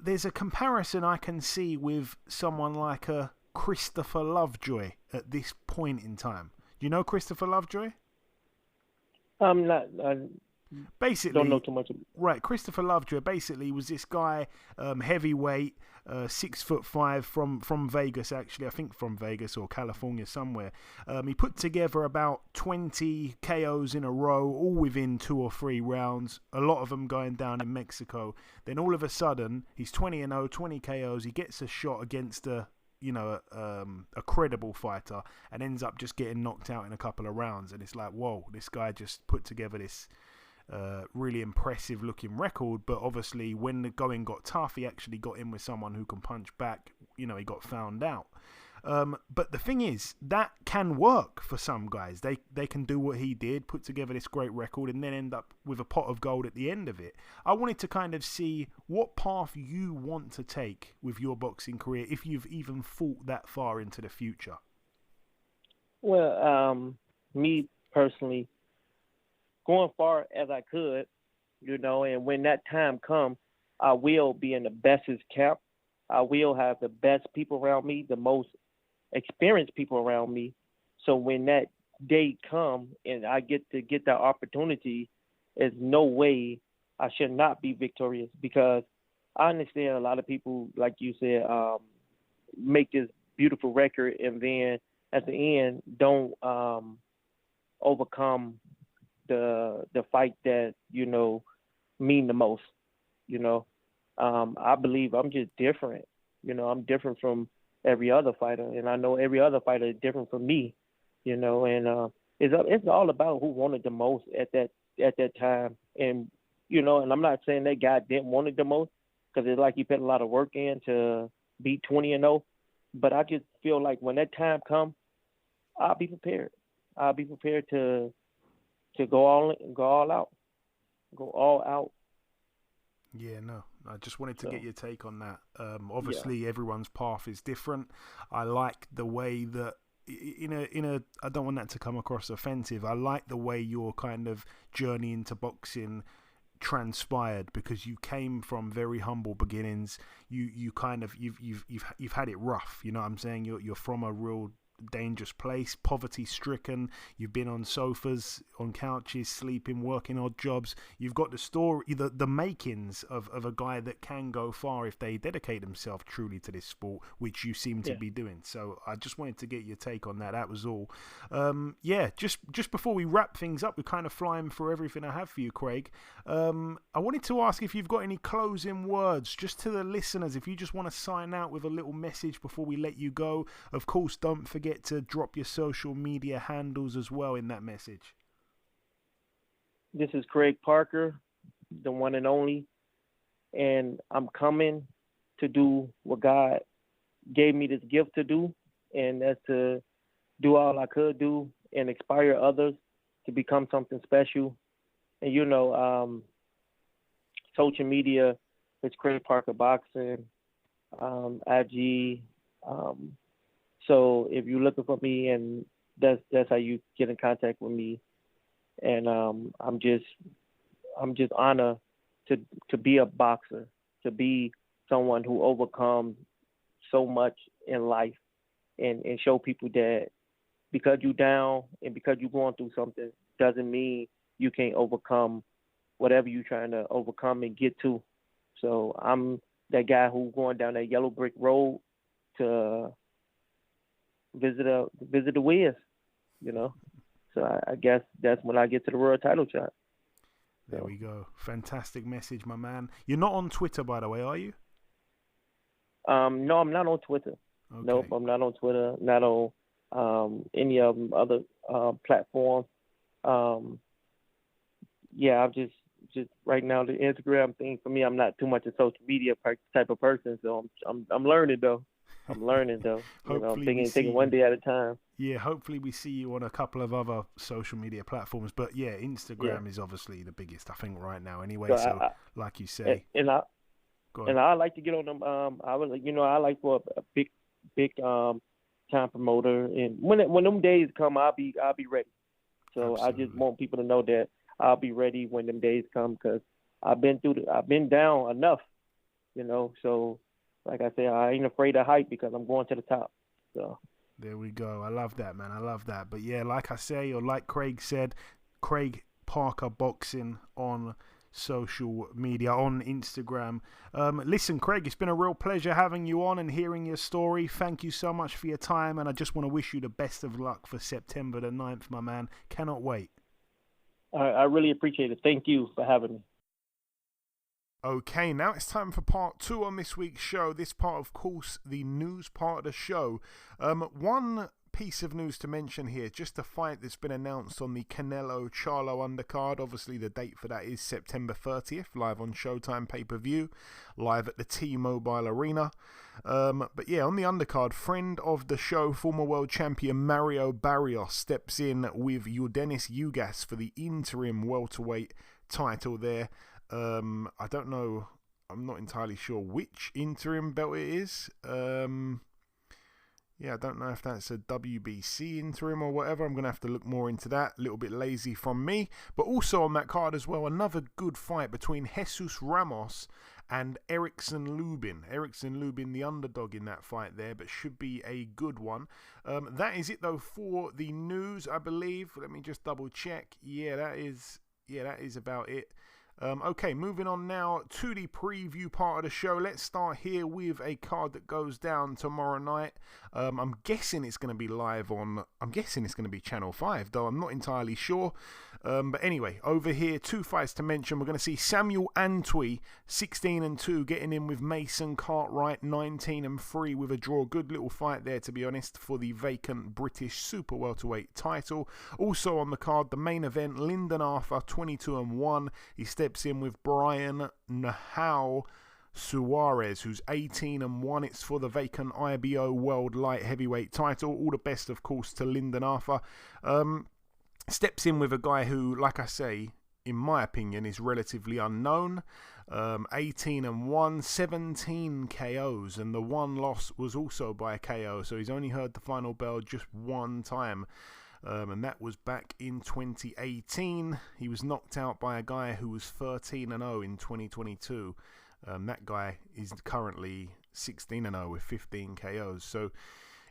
There's a comparison I can see with someone like a Christopher Lovejoy at this point in time. Do you know Christopher Lovejoy? I'm not. Basically, don't know too much. Right, Christopher Lovejoy basically was this guy, heavyweight, 6'5", from Vegas, actually, I think from Vegas or California somewhere. He put together about 20 KOs in a row, all within 2 or 3 rounds, a lot of them going down in Mexico. Then all of a sudden, he's 20-0, 20 KOs, he gets a shot against a credible fighter, and ends up just getting knocked out in a couple of rounds. And it's like, whoa, this guy just put together this really impressive looking record. But obviously when the going got tough, he actually got in with someone who can punch back. He got found out. But the thing is, that can work for some guys. They can do what he did, put together this great record, and then end up with a pot of gold at the end of it. I wanted to kind of see what path you want to take with your boxing career, if you've even thought that far into the future. Well, me personally, going far as I could, and when that time comes, I will be in the bestest camp. I will have the best people around me, the most experienced people around me. So when that day comes and I get that opportunity, there's no way I should not be victorious, because I understand a lot of people, like you said, make this beautiful record and then at the end don't overcome the fight that mean the most. I believe I'm just different. I'm different from every other fighter, and I know every other fighter is different from me. And it's all about who wanted the most at that time. And and I'm not saying that guy didn't want it the most, because it's like he put a lot of work in to be 20-0. But I just feel like when that time comes, I'll be prepared. I'll be prepared to go all out. Yeah, no. I just wanted to get your take on that. Obviously, everyone's path is different. I like the way that I don't want that to come across offensive. I like the way your kind of journey into boxing transpired, because you came from very humble beginnings. You've had it rough. You know what I'm saying? You're from a real dangerous place, poverty stricken. You've been on sofas, on couches, sleeping, working odd jobs. You've got the story, the makings of a guy that can go far if they dedicate themselves truly to this sport, which you seem to be doing. So I just wanted to get your take on that. That was all. Just before we wrap things up, we're kind of flying through everything I have for you, Craig. I wanted to ask if you've got any closing words just to the listeners, if you just want to sign out with a little message before we let you go. Of course, don't forget to drop your social media handles as well in that message. This is Craig Parker, the one and only, and I'm coming to do what God gave me this gift to do, and that's to do all I could do and inspire others to become something special. And social media is Craig Parker Boxing, IG. So if you're looking for me, and that's how you get in contact with me. And I'm just honored to be a boxer, to be someone who overcomes so much in life, and show people that because you're down and because you're going through something doesn't mean you can't overcome whatever you're trying to overcome and get to. So I'm that guy who's going down that yellow brick road to visit the Wiz, So I guess that's when I get to the world title shot. There we go. Fantastic message, my man. You're not on Twitter, by the way, are you? No, I'm not on Twitter. Okay. Nope, I'm not on Twitter. Not on any of them other platforms. I'm just right now the Instagram thing for me. I'm not too much a social media type of person, so I'm learning though. I'm thinking one day at a time. Yeah, hopefully we see you on a couple of other social media platforms. But yeah, Instagram is obviously the biggest, I think, right now. Anyway, like you say, and I like to get on them. I like for a big time promoter, and when them days come, I'll be ready. So absolutely. I just want people to know that I'll be ready when them days come, because I've been down enough, So. Like I said, I ain't afraid of height because I'm going to the top. So there we go. I love that, man. I love that. But yeah, like I say, or like Craig said, Craig Parker Boxing on social media, on Instagram. Listen, Craig, it's been a real pleasure having you on and hearing your story. Thank you so much for your time, and I just want to wish you the best of luck for September the 9th, my man. Cannot wait. I really appreciate it. Thank you for having me. Okay, now it's time for part 2 on this week's show. This part, of course, the news part of the show. One piece of news to mention here, just a fight that's been announced on the Canelo-Charlo undercard. Obviously, the date for that is September 30th, live on Showtime pay-per-view, live at the T-Mobile Arena. But yeah, on the undercard, friend of the show, former world champion Mario Barrios steps in with Yordenis Ugas for the interim welterweight title there. I don't know, I'm not entirely sure which interim belt it is. I don't know if that's a WBC interim or whatever. I'm going to have to look more into that. A little bit lazy from me. But also on that card as well, another good fight between Jesus Ramos and Erickson Lubin. Erickson Lubin, the underdog in that fight there, but should be a good one. That is it, though, for the news, I believe. Let me just double check. That is about it. Okay, moving on now to the preview part of the show. Let's start here with a card that goes down tomorrow night. I'm guessing it's going to be live on... I'm guessing it's going to be Channel 5, though I'm not entirely sure. But anyway, over here, 2 fights to mention. We're going to see Samuel Antwi, 16-2, getting in with Mason Cartwright, 19-3 with a draw. Good little fight there, to be honest, for the vacant British super welterweight title. Also on the card, the main event, Lyndon Arthur, 22-1. He steps in with Brian Nahau Suarez, who's 18-1. It's for the vacant IBO World Light Heavyweight title. All the best, of course, to Lyndon Arthur. Steps in with a guy who, like I say, in my opinion, is relatively unknown. 18-1, 17 KOs, and the one loss was also by a KO, so he's only heard the final bell just one time, and that was back in 2018. He was knocked out by a guy who was 13-0 in 2022. That guy is currently 16-0 with 15 KOs. So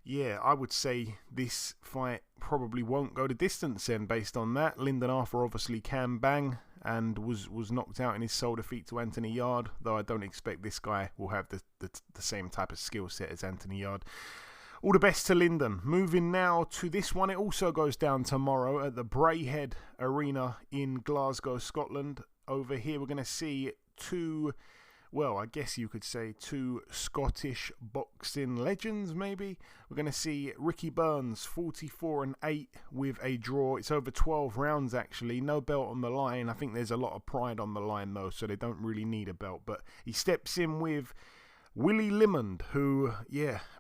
yeah, I would say this fight probably won't go the distance then based on that. Lyndon Arthur obviously can bang and was knocked out in his sole defeat to Anthony Yarde, though I don't expect this guy will have the same type of skill set as Anthony Yarde. All the best to Lyndon. Moving now to this one. It also goes down tomorrow at the Braehead Arena in Glasgow, Scotland. Over here we're going to see two Scottish boxing legends, maybe. We're going to see Ricky Burns, 44-8 with a draw. It's over 12 rounds, actually. No belt on the line. I think there's a lot of pride on the line, though, so they don't really need a belt. But he steps in with Willie Limond, who,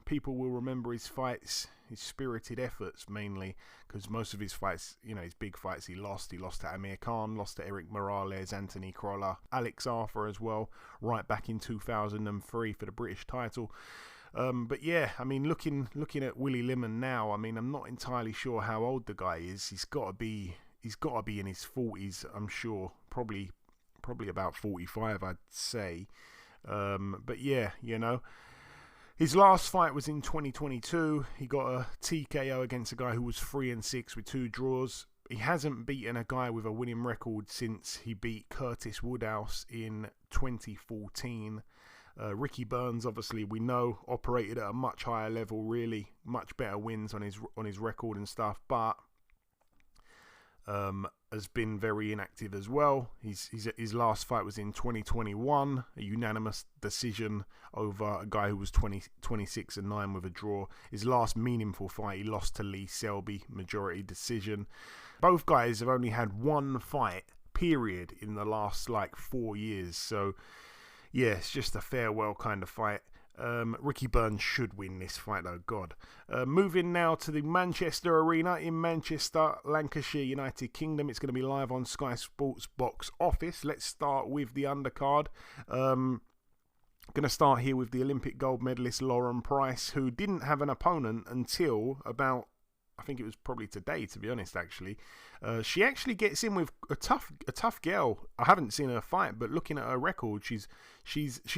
people will remember his fights, his spirited efforts mainly, because most of his fights, his big fights, he lost. He lost to Amir Khan, lost to Eric Morales, Anthony Crolla, Alex Arthur as well, right back in 2003 for the British title. But yeah, I mean, looking at Willie Limond now, I mean, I'm not entirely sure how old the guy is. He's got to be in his 40s, I'm sure, probably about 45, I'd say. But yeah, his last fight was in 2022. He got a TKO against a guy who was 3-6 with 2 draws. He hasn't beaten a guy with a winning record since he beat Curtis Woodhouse in 2014. Ricky Burns, obviously, we know, operated at a much higher level, really much better wins on his record and stuff, but has been very inactive as well. His last fight was in 2021, a unanimous decision over a guy who was 26-9 with a draw. His last meaningful fight, he lost to Lee Selby, majority decision. Both guys have only had one fight, period, in the last 4 years. So yeah, it's just a farewell kind of fight. Ricky Burns should win this fight, though, God. Moving now to the Manchester Arena in Manchester, Lancashire, United Kingdom. It's going to be live on Sky Sports Box Office. Let's start with the undercard. Going to start here with the Olympic gold medalist Lauren Price, who didn't have an opponent until about, I think it was probably today, to be honest, actually. She actually gets in with a tough girl. I haven't seen her fight, but looking at her record, she's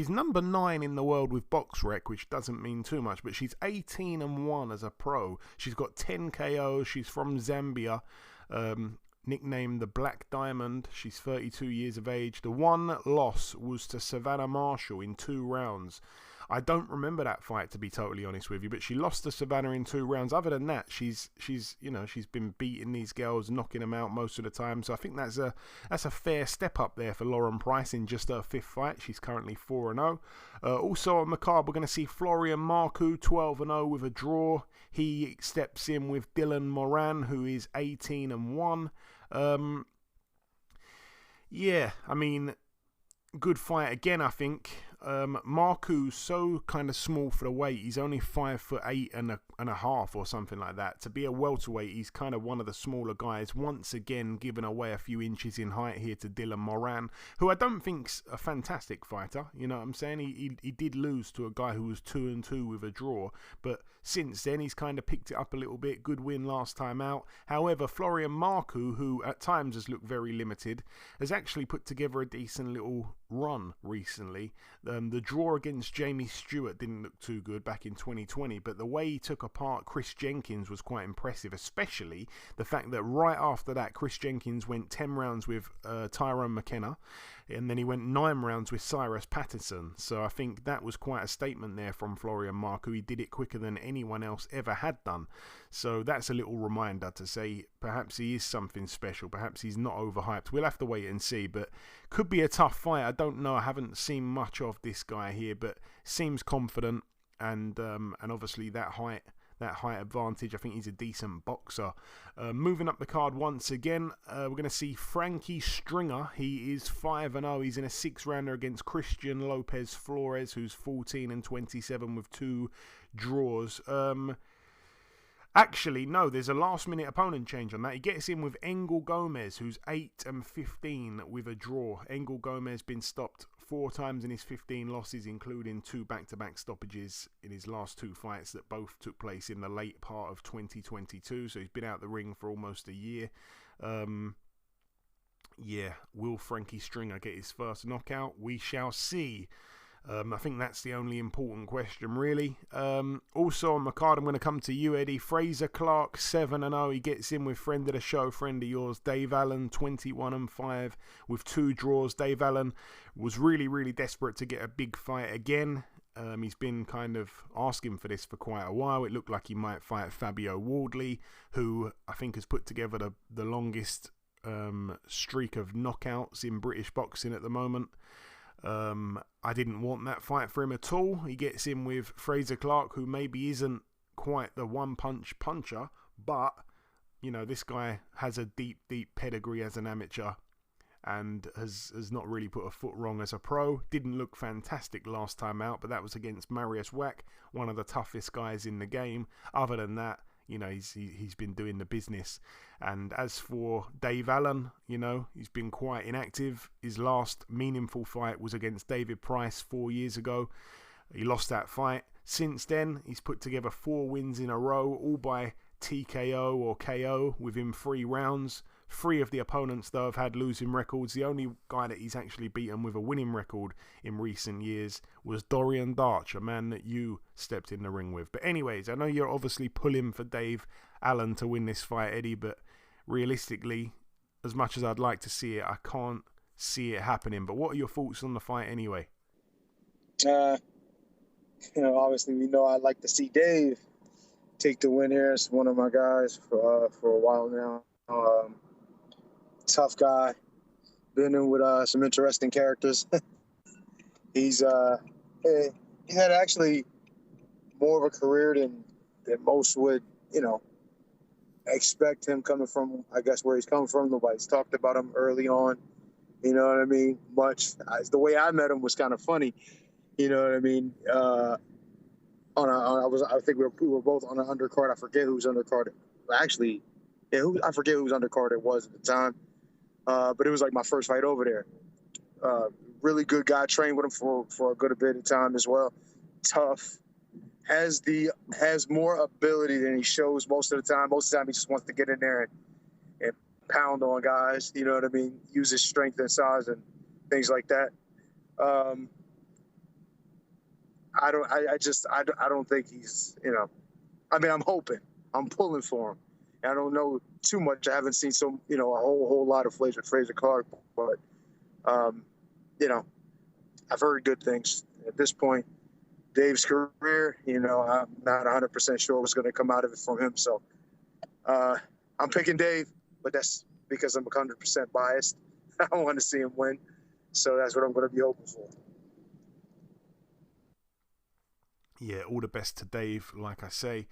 number 9 in the world with BoxRec, which doesn't mean too much, but she's 18-1 as a pro. She's got 10 KOs. She's from Zambia, nicknamed the Black Diamond. She's 32 years of age. The one loss was to Savannah Marshall in 2 rounds. I don't remember that fight, to be totally honest with you, but she lost to Savannah in 2 rounds. Other than that, she's been beating these girls, knocking them out most of the time. So I think that's a fair step up there for Lauren Price in just her 5th fight. She's currently 4-0. Also on the card, we're going to see Florian Marcoux, 12-0 with a draw. He steps in with Dylan Moran, who is 18-1. Yeah, I mean, good fight again, I think. Marcou's so kind of small for the weight. He's only 5'8" and a half or something like that. To be a welterweight, he's kind of one of the smaller guys. Once again, giving away a few inches in height here to Dylan Moran, who I don't think's a fantastic fighter. You know what I'm saying? He did lose to a guy who was 2-2 with a draw, but since then he's kind of picked it up a little bit. Good win last time out. However, Florian Marcoux, who at times has looked very limited, has actually put together a decent little run recently. The draw against Jamie Stewart didn't look too good back in 2020, but the way he took apart Chris Jenkins was quite impressive, especially the fact that right after that, Chris Jenkins went 10 rounds with Tyrone McKenna, and then he went 9 rounds with Cyrus Patterson. So I think that was quite a statement there from Florian Marcoux. He did it quicker than anyone else ever had done. So that's a little reminder to say perhaps he is something special. Perhaps he's not overhyped. We'll have to wait and see, but could be a tough fight. I don't know. I haven't seen much of this guy here, but seems confident, and obviously that height advantage. I think he's a decent boxer. Moving up the card once again, we're going to see Frankie Stringer. He is 5-0. He's in a 6-rounder against Christian Lopez Flores, who's 14-27 with 2 draws. Actually, no, there's a last-minute opponent change on that. He gets in with Engel Gomez, who's 8-15 with a draw. Engel Gomez been stopped 4 times in his 15 losses, including 2 back-to-back stoppages in his last 2 fights that both took place in the late part of 2022. So he's been out the ring for almost a year. Will Frankie Stringer get his first knockout? We shall see. I think that's the only important question, really. Also on the card, I'm going to come to you, Eddie. Fraser Clark, 7-0. He gets in with friend of the show, friend of yours, Dave Allen, 21-5 with 2 draws. Dave Allen was really, really desperate to get a big fight again. He's been kind of asking for this for quite a while. It looked like he might fight Fabio Wardley, who I think has put together the longest streak of knockouts in British boxing at the moment. I didn't want that fight for him at all. He gets in with Fraser Clark, who maybe isn't quite the one-punch puncher, but, you know, this guy has a deep, deep pedigree as an amateur and has not really put a foot wrong as a pro. Didn't look fantastic last time out, but that was against Marius Wack, one of the toughest guys in the game. Other than that, you know, he's been doing the business. And as for Dave Allen, you know, he's been quite inactive. His last meaningful fight was against David Price 4 years ago. He lost that fight. Since then, he's put together 4 wins in a row, all by TKO or KO within 3 rounds. 3 of the opponents, though, have had losing records. The only guy that he's actually beaten with a winning record in recent years was Dorian Darch, a man that you stepped in the ring with. But anyways, I know you're obviously pulling for Dave Allen to win this fight, Eddie, but realistically, as much as I'd like to see it, I can't see it happening. But what are your thoughts on the fight anyway? Obviously, we know I'd like to see Dave take the win here. It's one of my guys for a while now. Tough guy, been in with some interesting characters. He's he had actually more of a career than most would, expect him coming from, I guess, where he's coming from. Nobody's talked about him early on. You know what I mean? The way I met him was kind of funny. You know what I mean? I think we were both on an undercard. I forget whose undercard. Actually, I forget whose undercard it was at the time. But it was like my first fight over there. Really good guy. Trained with him for a good bit of time as well. Tough. Has more ability than he shows most of the time. Most of the time he just wants to get in there and pound on guys. You know what I mean? Use his strength and size and things like that. I don't think he's, I'm hoping. I'm pulling for him. I don't know too much. I haven't seen a whole lot of Fraser Clark, but I've heard good things. At this point, Dave's career, I'm not 100% sure what's going to come out of it from him. So I'm picking Dave, but that's because I'm 100% biased. I want to see him win, so that's what I'm going to be hoping for. Yeah, all the best to Dave, like I say.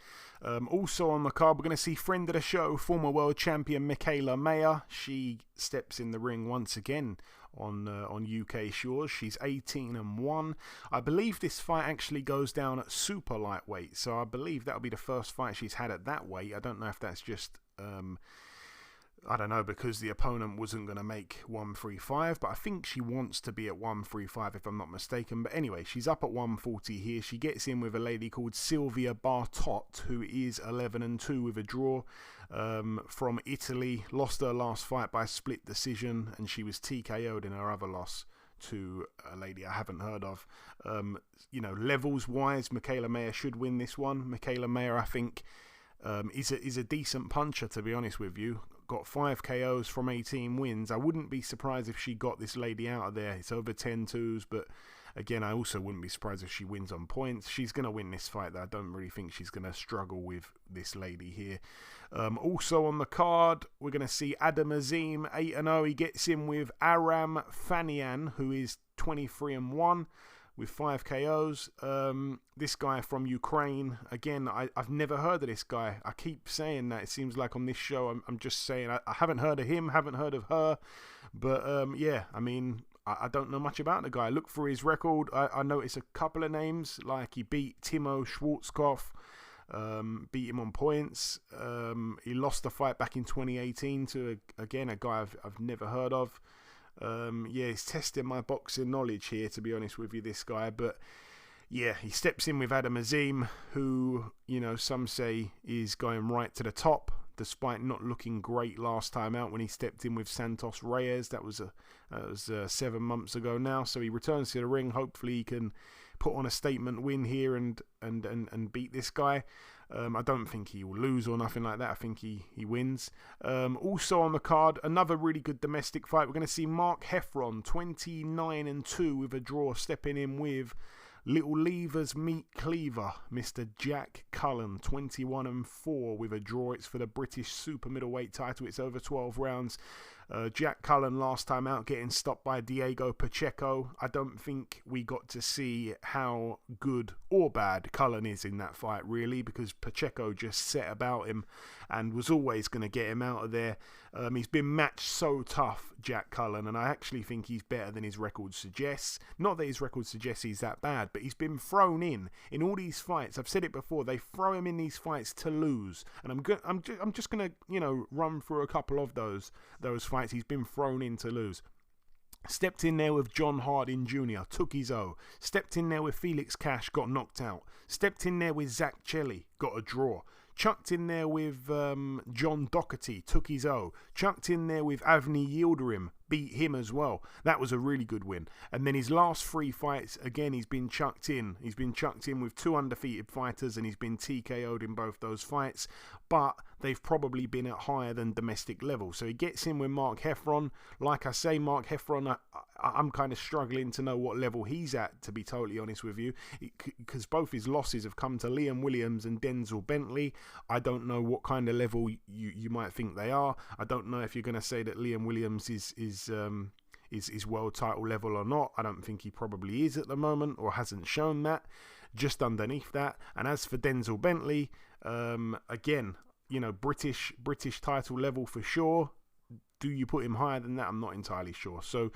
Also on the card, we're going to see friend of the show, former world champion Michaela Mayer. She steps in the ring once again on UK shores. She's 18-1. I believe this fight actually goes down at super lightweight, so I believe that'll be the first fight she's had at that weight. I don't know if that's just... because the opponent wasn't going to make 135, but I think she wants to be at 135 if I'm not mistaken. But anyway, she's up at 140 here. She gets in with a lady called Silvia Bartot, who is 11-2 with a draw from Italy. Lost her last fight by split decision, and she was TKO'd in her other loss to a lady I haven't heard of. Levels-wise, Michaela Mayer should win this one. Michaela Mayer, I think, is a decent puncher, to be honest with you. Got 5 KOs from 18 wins. I wouldn't be surprised if she got this lady out of there. It's over 10-2s, but again, I also wouldn't be surprised if she wins on points. She's going to win this fight, though. I don't really think she's going to struggle with this lady here. Also on the card, we're going to see Adam Azim, 8-0. He gets in with Aram Fanian, who is 23-1. With 5 KOs. This guy from Ukraine, again, I've never heard of this guy. I keep saying that. It seems like on this show I'm just saying I haven't heard of him, haven't heard of her. But I don't know much about the guy. Look for his record. I noticed a couple of names, like he beat Timo Schwarzkopf. beat him on points. He lost the fight back in 2018 to, again, a guy I've never heard of. He's testing my boxing knowledge here, to be honest with you, this guy. But yeah, he steps in with Adam Azim, who, some say is going right to the top, despite not looking great last time out when he stepped in with Santos Reyes. That was 7 months ago now. So he returns to the ring. Hopefully he can put on a statement win here and beat this guy. I don't think he will lose or nothing like that. I think he wins. Also on the card, another really good domestic fight. We're going to see Mark Heffron, 29-2 with a draw, stepping in with Little Lever's Meat Cleaver, Mr. Jack Cullen, 21-4 with a draw. It's for the British super middleweight title. It's over 12 rounds. Jack Cullen last time out getting stopped by Diego Pacheco. I don't think we got to see how good or bad Cullen is in that fight, really, because Pacheco just set about him and was always going to get him out of there. He's been matched so tough, Jack Cullen, and I actually think he's better than his record suggests. Not that his record suggests he's that bad, but he's been thrown in all these fights. I've said it before, they throw him in these fights to lose, and I'm just going to run through a couple of those fights he's been thrown in to lose. Stepped in there with John Harding Jr., took his O. Stepped in there with Felix Cash, got knocked out. Stepped in there with Zach Chelly, got a draw. Chucked in there with John Doherty, took his O. Chucked in there with Avni Yildirim, beat him as well. That was a really good win. And then his last 3 fights, again, he's been chucked in. He's been chucked in with 2 undefeated fighters, and he's been TKO'd in both those fights. But they've probably been at higher than domestic level. So he gets in with Mark Heffron. Like I say, Mark Heffron, I'm kind of struggling to know what level he's at, to be totally honest with you, because both his losses have come to Liam Williams and Denzel Bentley. I don't know what kind of level you might think they are. I don't know if you're going to say that Liam Williams is world title level or not. I don't think he probably is at the moment, or hasn't shown that. Just underneath that. And as for Denzel Bentley, again, British title level for sure. Do you put him higher than that? I'm not entirely sure. So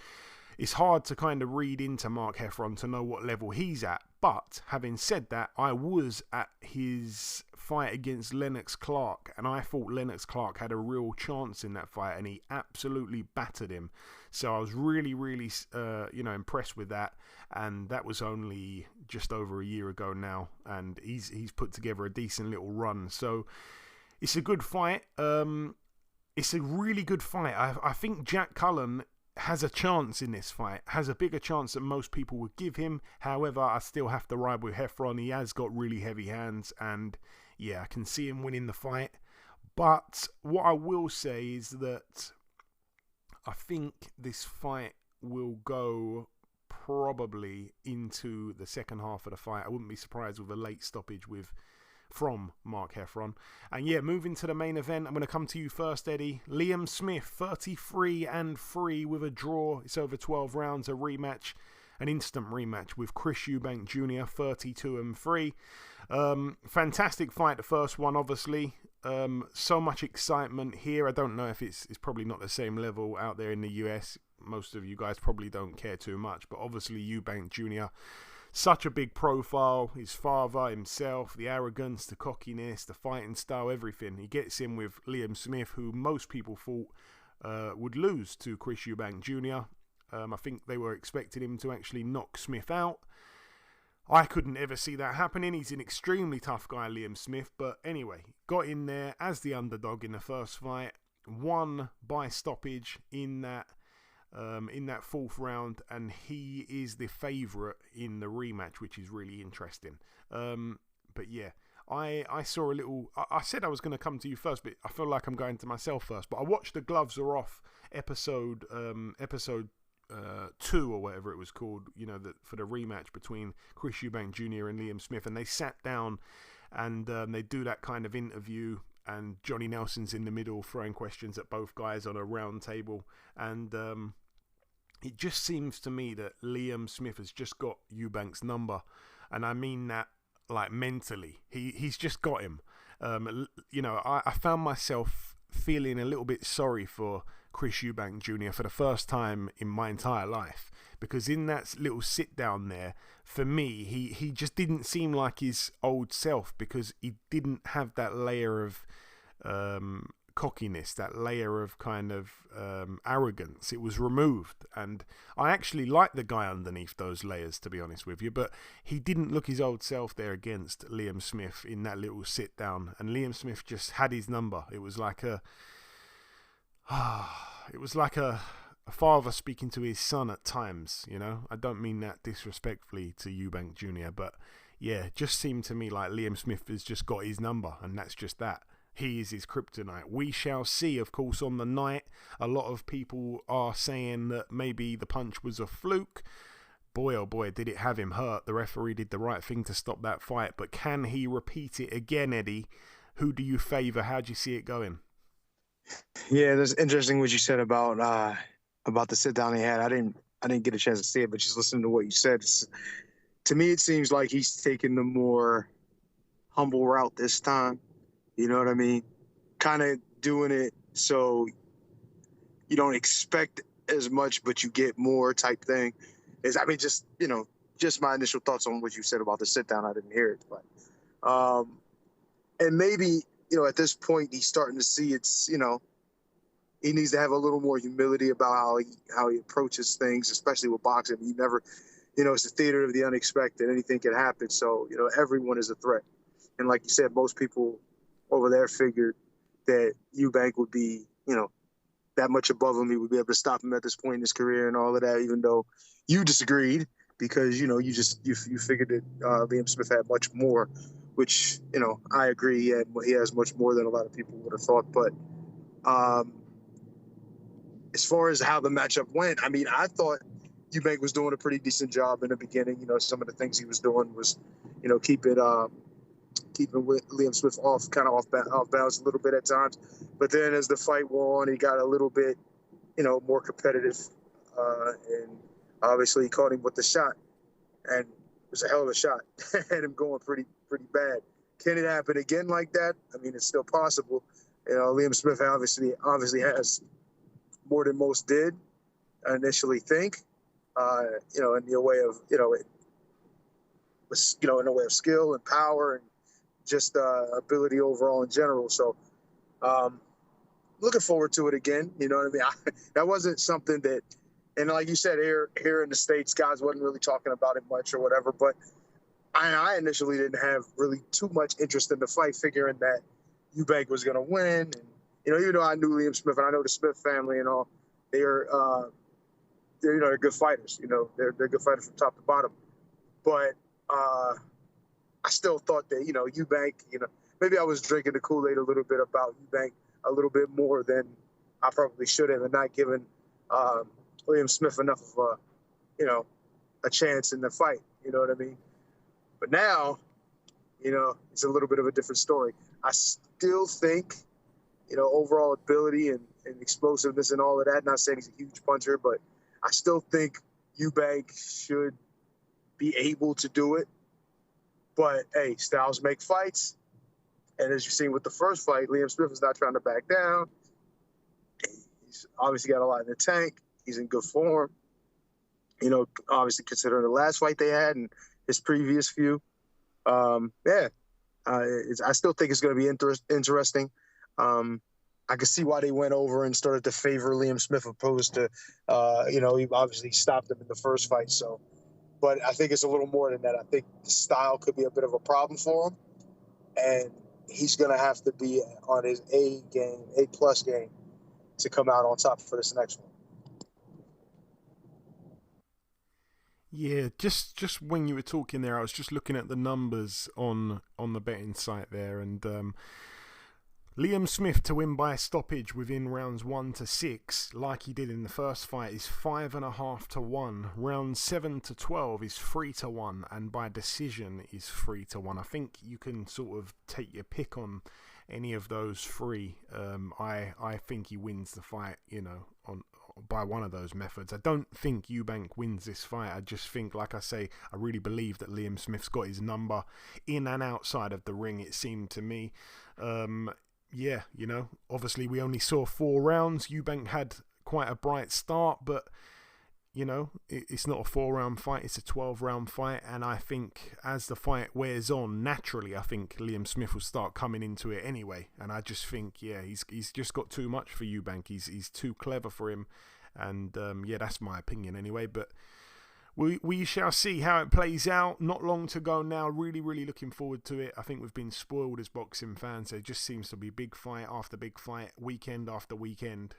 it's hard to kind of read into Mark Heffron to know what level he's at. But having said that, I was at his fight against Lennox Clark, and I thought Lennox Clark had a real chance in that fight, and he absolutely battered him. So I was really, really, impressed with that. And that was only just over a year ago now, and he's put together a decent little run. So it's a good fight. It's a really good fight. I think Jack Cullen has a chance in this fight, has a bigger chance than most people would give him. However, I still have to ride with Heffron. He has got really heavy hands, and yeah, I can see him winning the fight. But what I will say is that I think this fight will go probably into the second half of the fight. I wouldn't be surprised with a late stoppage from Mark Heffron. And yeah, moving to the main event, I'm going to come to you first, Eddie. Liam Smith, 33-3 with a draw. It's over 12 rounds, a rematch, an instant rematch with Chris Eubank Jr., 32-3. Fantastic fight, the first one, obviously. So much excitement here. I don't know if it's probably not the same level out there in the US. Most of you guys probably don't care too much, but obviously Eubank Jr., such a big profile, his father, himself, the arrogance, the cockiness, the fighting style, everything. He gets in with Liam Smith, who most people thought would lose to Chris Eubank Jr. I think they were expecting him to actually knock Smith out. I couldn't ever see that happening. He's an extremely tough guy, Liam Smith. But anyway, got in there as the underdog in the first fight, won by stoppage in that fourth round, and he is the favourite in the rematch, which is really interesting. But yeah, I saw a little. I said I was going to come to you first, but I feel like I'm going to myself first. But I watched the Gloves Are Off episode 2 or whatever it was called. For the rematch between Chris Eubank Jr. and Liam Smith, and they sat down and they do that kind of interview. And Johnny Nelson's in the middle throwing questions at both guys on a round table. And it just seems to me that Liam Smith has just got Eubank's number. And I mean that like mentally. He's just got him. I found myself feeling a little bit sorry for Chris Eubank Jr. for the first time in my entire life, because in that little sit down there, for me, he just didn't seem like his old self, because he didn't have that layer of cockiness, that layer of kind of arrogance. It was removed, and I actually like the guy underneath those layers, to be honest with you, but he didn't look his old self there against Liam Smith in that little sit down, and Liam Smith just had his number. It was like a father speaking to his son at times, you know. I don't mean that disrespectfully to Eubank Jr., but yeah, it just seemed to me like Liam Smith has just got his number, and that's just that. He is his kryptonite. We shall see, of course, on the night. A lot of people are saying that maybe the punch was a fluke. Boy, oh boy, did it have him hurt. The referee did the right thing to stop that fight. But can he repeat it again, Eddie? Who do you favour? How do you see it going? Yeah, that's interesting what you said about the sit down he had. I didn't get a chance to see it, but just listening to what you said, to me it seems like he's taking the more humble route this time. You know what I mean? Kind of doing it so you don't expect as much, but you get more type thing. Just my initial thoughts on what you said about the sit down. I didn't hear it, but and maybe, at this point he's starting to see he needs to have a little more humility about how he approaches things, especially with boxing. He never, it's the theater of the unexpected. Anything can happen. So, everyone is a threat. And like you said, most people over there figured that Eubank would be, that much above him. He would be able to stop him at this point in his career and all of that, even though you disagreed because, you figured that Liam Smith had much more, which, I agree. He has much more than a lot of people would have thought. But as far as how the matchup went, I thought Eubank was doing a pretty decent job in the beginning. Some of the things he was doing was, keeping with Liam Smith off balance a little bit at times. But then as the fight wore on, he got a little bit, more competitive. And obviously he caught him with the shot. And it was a hell of a shot. Had him going pretty bad. Can it happen again like that? It's still possible. Liam Smith obviously has more than most did initially think, in the way of, in a way of skill and power and just ability overall in general. So looking forward to it again. You know what I mean? That wasn't something that, and like you said, here in the States, guys wasn't really talking about it much or whatever, but I initially didn't have really too much interest in the fight, figuring that Eubank was going to win. And, even though I knew Liam Smith and I know the Smith family and all, they're good fighters. They're good fighters from top to bottom. But I still thought that, Eubank, maybe I was drinking the Kool-Aid a little bit about Eubank a little bit more than I probably should have, and not giving Liam Smith enough of a chance in the fight. You know what I mean? But now, it's a little bit of a different story. I still think, overall ability and explosiveness and all of that, not saying he's a huge puncher, but I still think Eubank should be able to do it. But, hey, styles make fights. And as you've seen with the first fight, Liam Smith is not trying to back down. He's obviously got a lot in the tank. He's in good form. Obviously considering the last fight they had and his previous few. I still think it's going to be interesting. I can see why they went over and started to favor Liam Smith opposed to, he obviously stopped him in the first fight. So, but I think it's a little more than that. I think the style could be a bit of a problem for him. And he's going to have to be on his A plus game to come out on top for this next one. Yeah, just when you were talking there, I was just looking at the numbers on the betting site there, and Liam Smith to win by stoppage within rounds 1 to 6, like he did in the first fight, is 5.5 to 1. Rounds 7 to 12 is 3 to 1, and by decision is 3 to 1. I think you can sort of take your pick on any of those three. I think he wins the fight, by one of those methods. I don't think Eubank wins this fight. I just think, like I say, I really believe that Liam Smith's got his number in and outside of the ring, it seemed to me. yeah, you know, obviously we only saw 4 rounds. Eubank had quite a bright start, but, you know, it's not a 4-round fight, it's a 12-round fight. And I think as the fight wears on, naturally, I think Liam Smith will start coming into it anyway. And I just think, yeah, he's just got too much for Eubank. He's too clever for him. And, yeah, that's my opinion anyway. But we shall see how it plays out. Not long to go now. Really, really looking forward to it. I think we've been spoiled as boxing fans. It just seems to be big fight after big fight, weekend after weekend.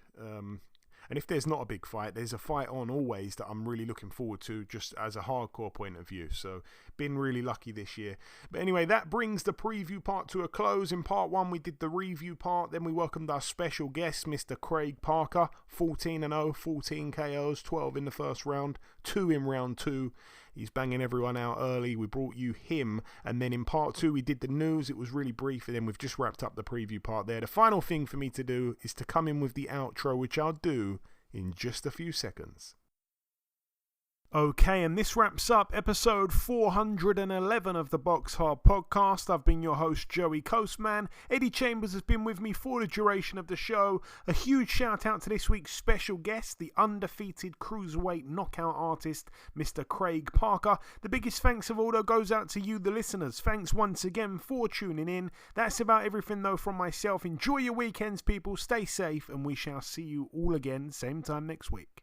And if there's not a big fight, there's a fight on always that I'm really looking forward to, just as a hardcore point of view. So, been really lucky this year. But anyway, that brings the preview part to a close. In part 1, we did the review part. Then we welcomed our special guest, Mr. Craig Parker. 14-0, 14 KOs, 12 in the first round, 2 in round 2. He's banging everyone out early. We brought you him. And then in part 2, we did the news. It was really brief. And then we've just wrapped up the preview part there. The final thing for me to do is to come in with the outro, which I'll do in just a few seconds. Okay, and this wraps up episode 411 of the BoxHard Podcast. I've been your host, Joey Coastman. Eddie Chambers has been with me for the duration of the show. A huge shout out to this week's special guest, the undefeated Cruiserweight knockout artist, Mr. Craig Parker. The biggest thanks of all, though, goes out to you, the listeners. Thanks once again for tuning in. That's about everything, though, from myself. Enjoy your weekends, people. Stay safe, and we shall see you all again same time next week.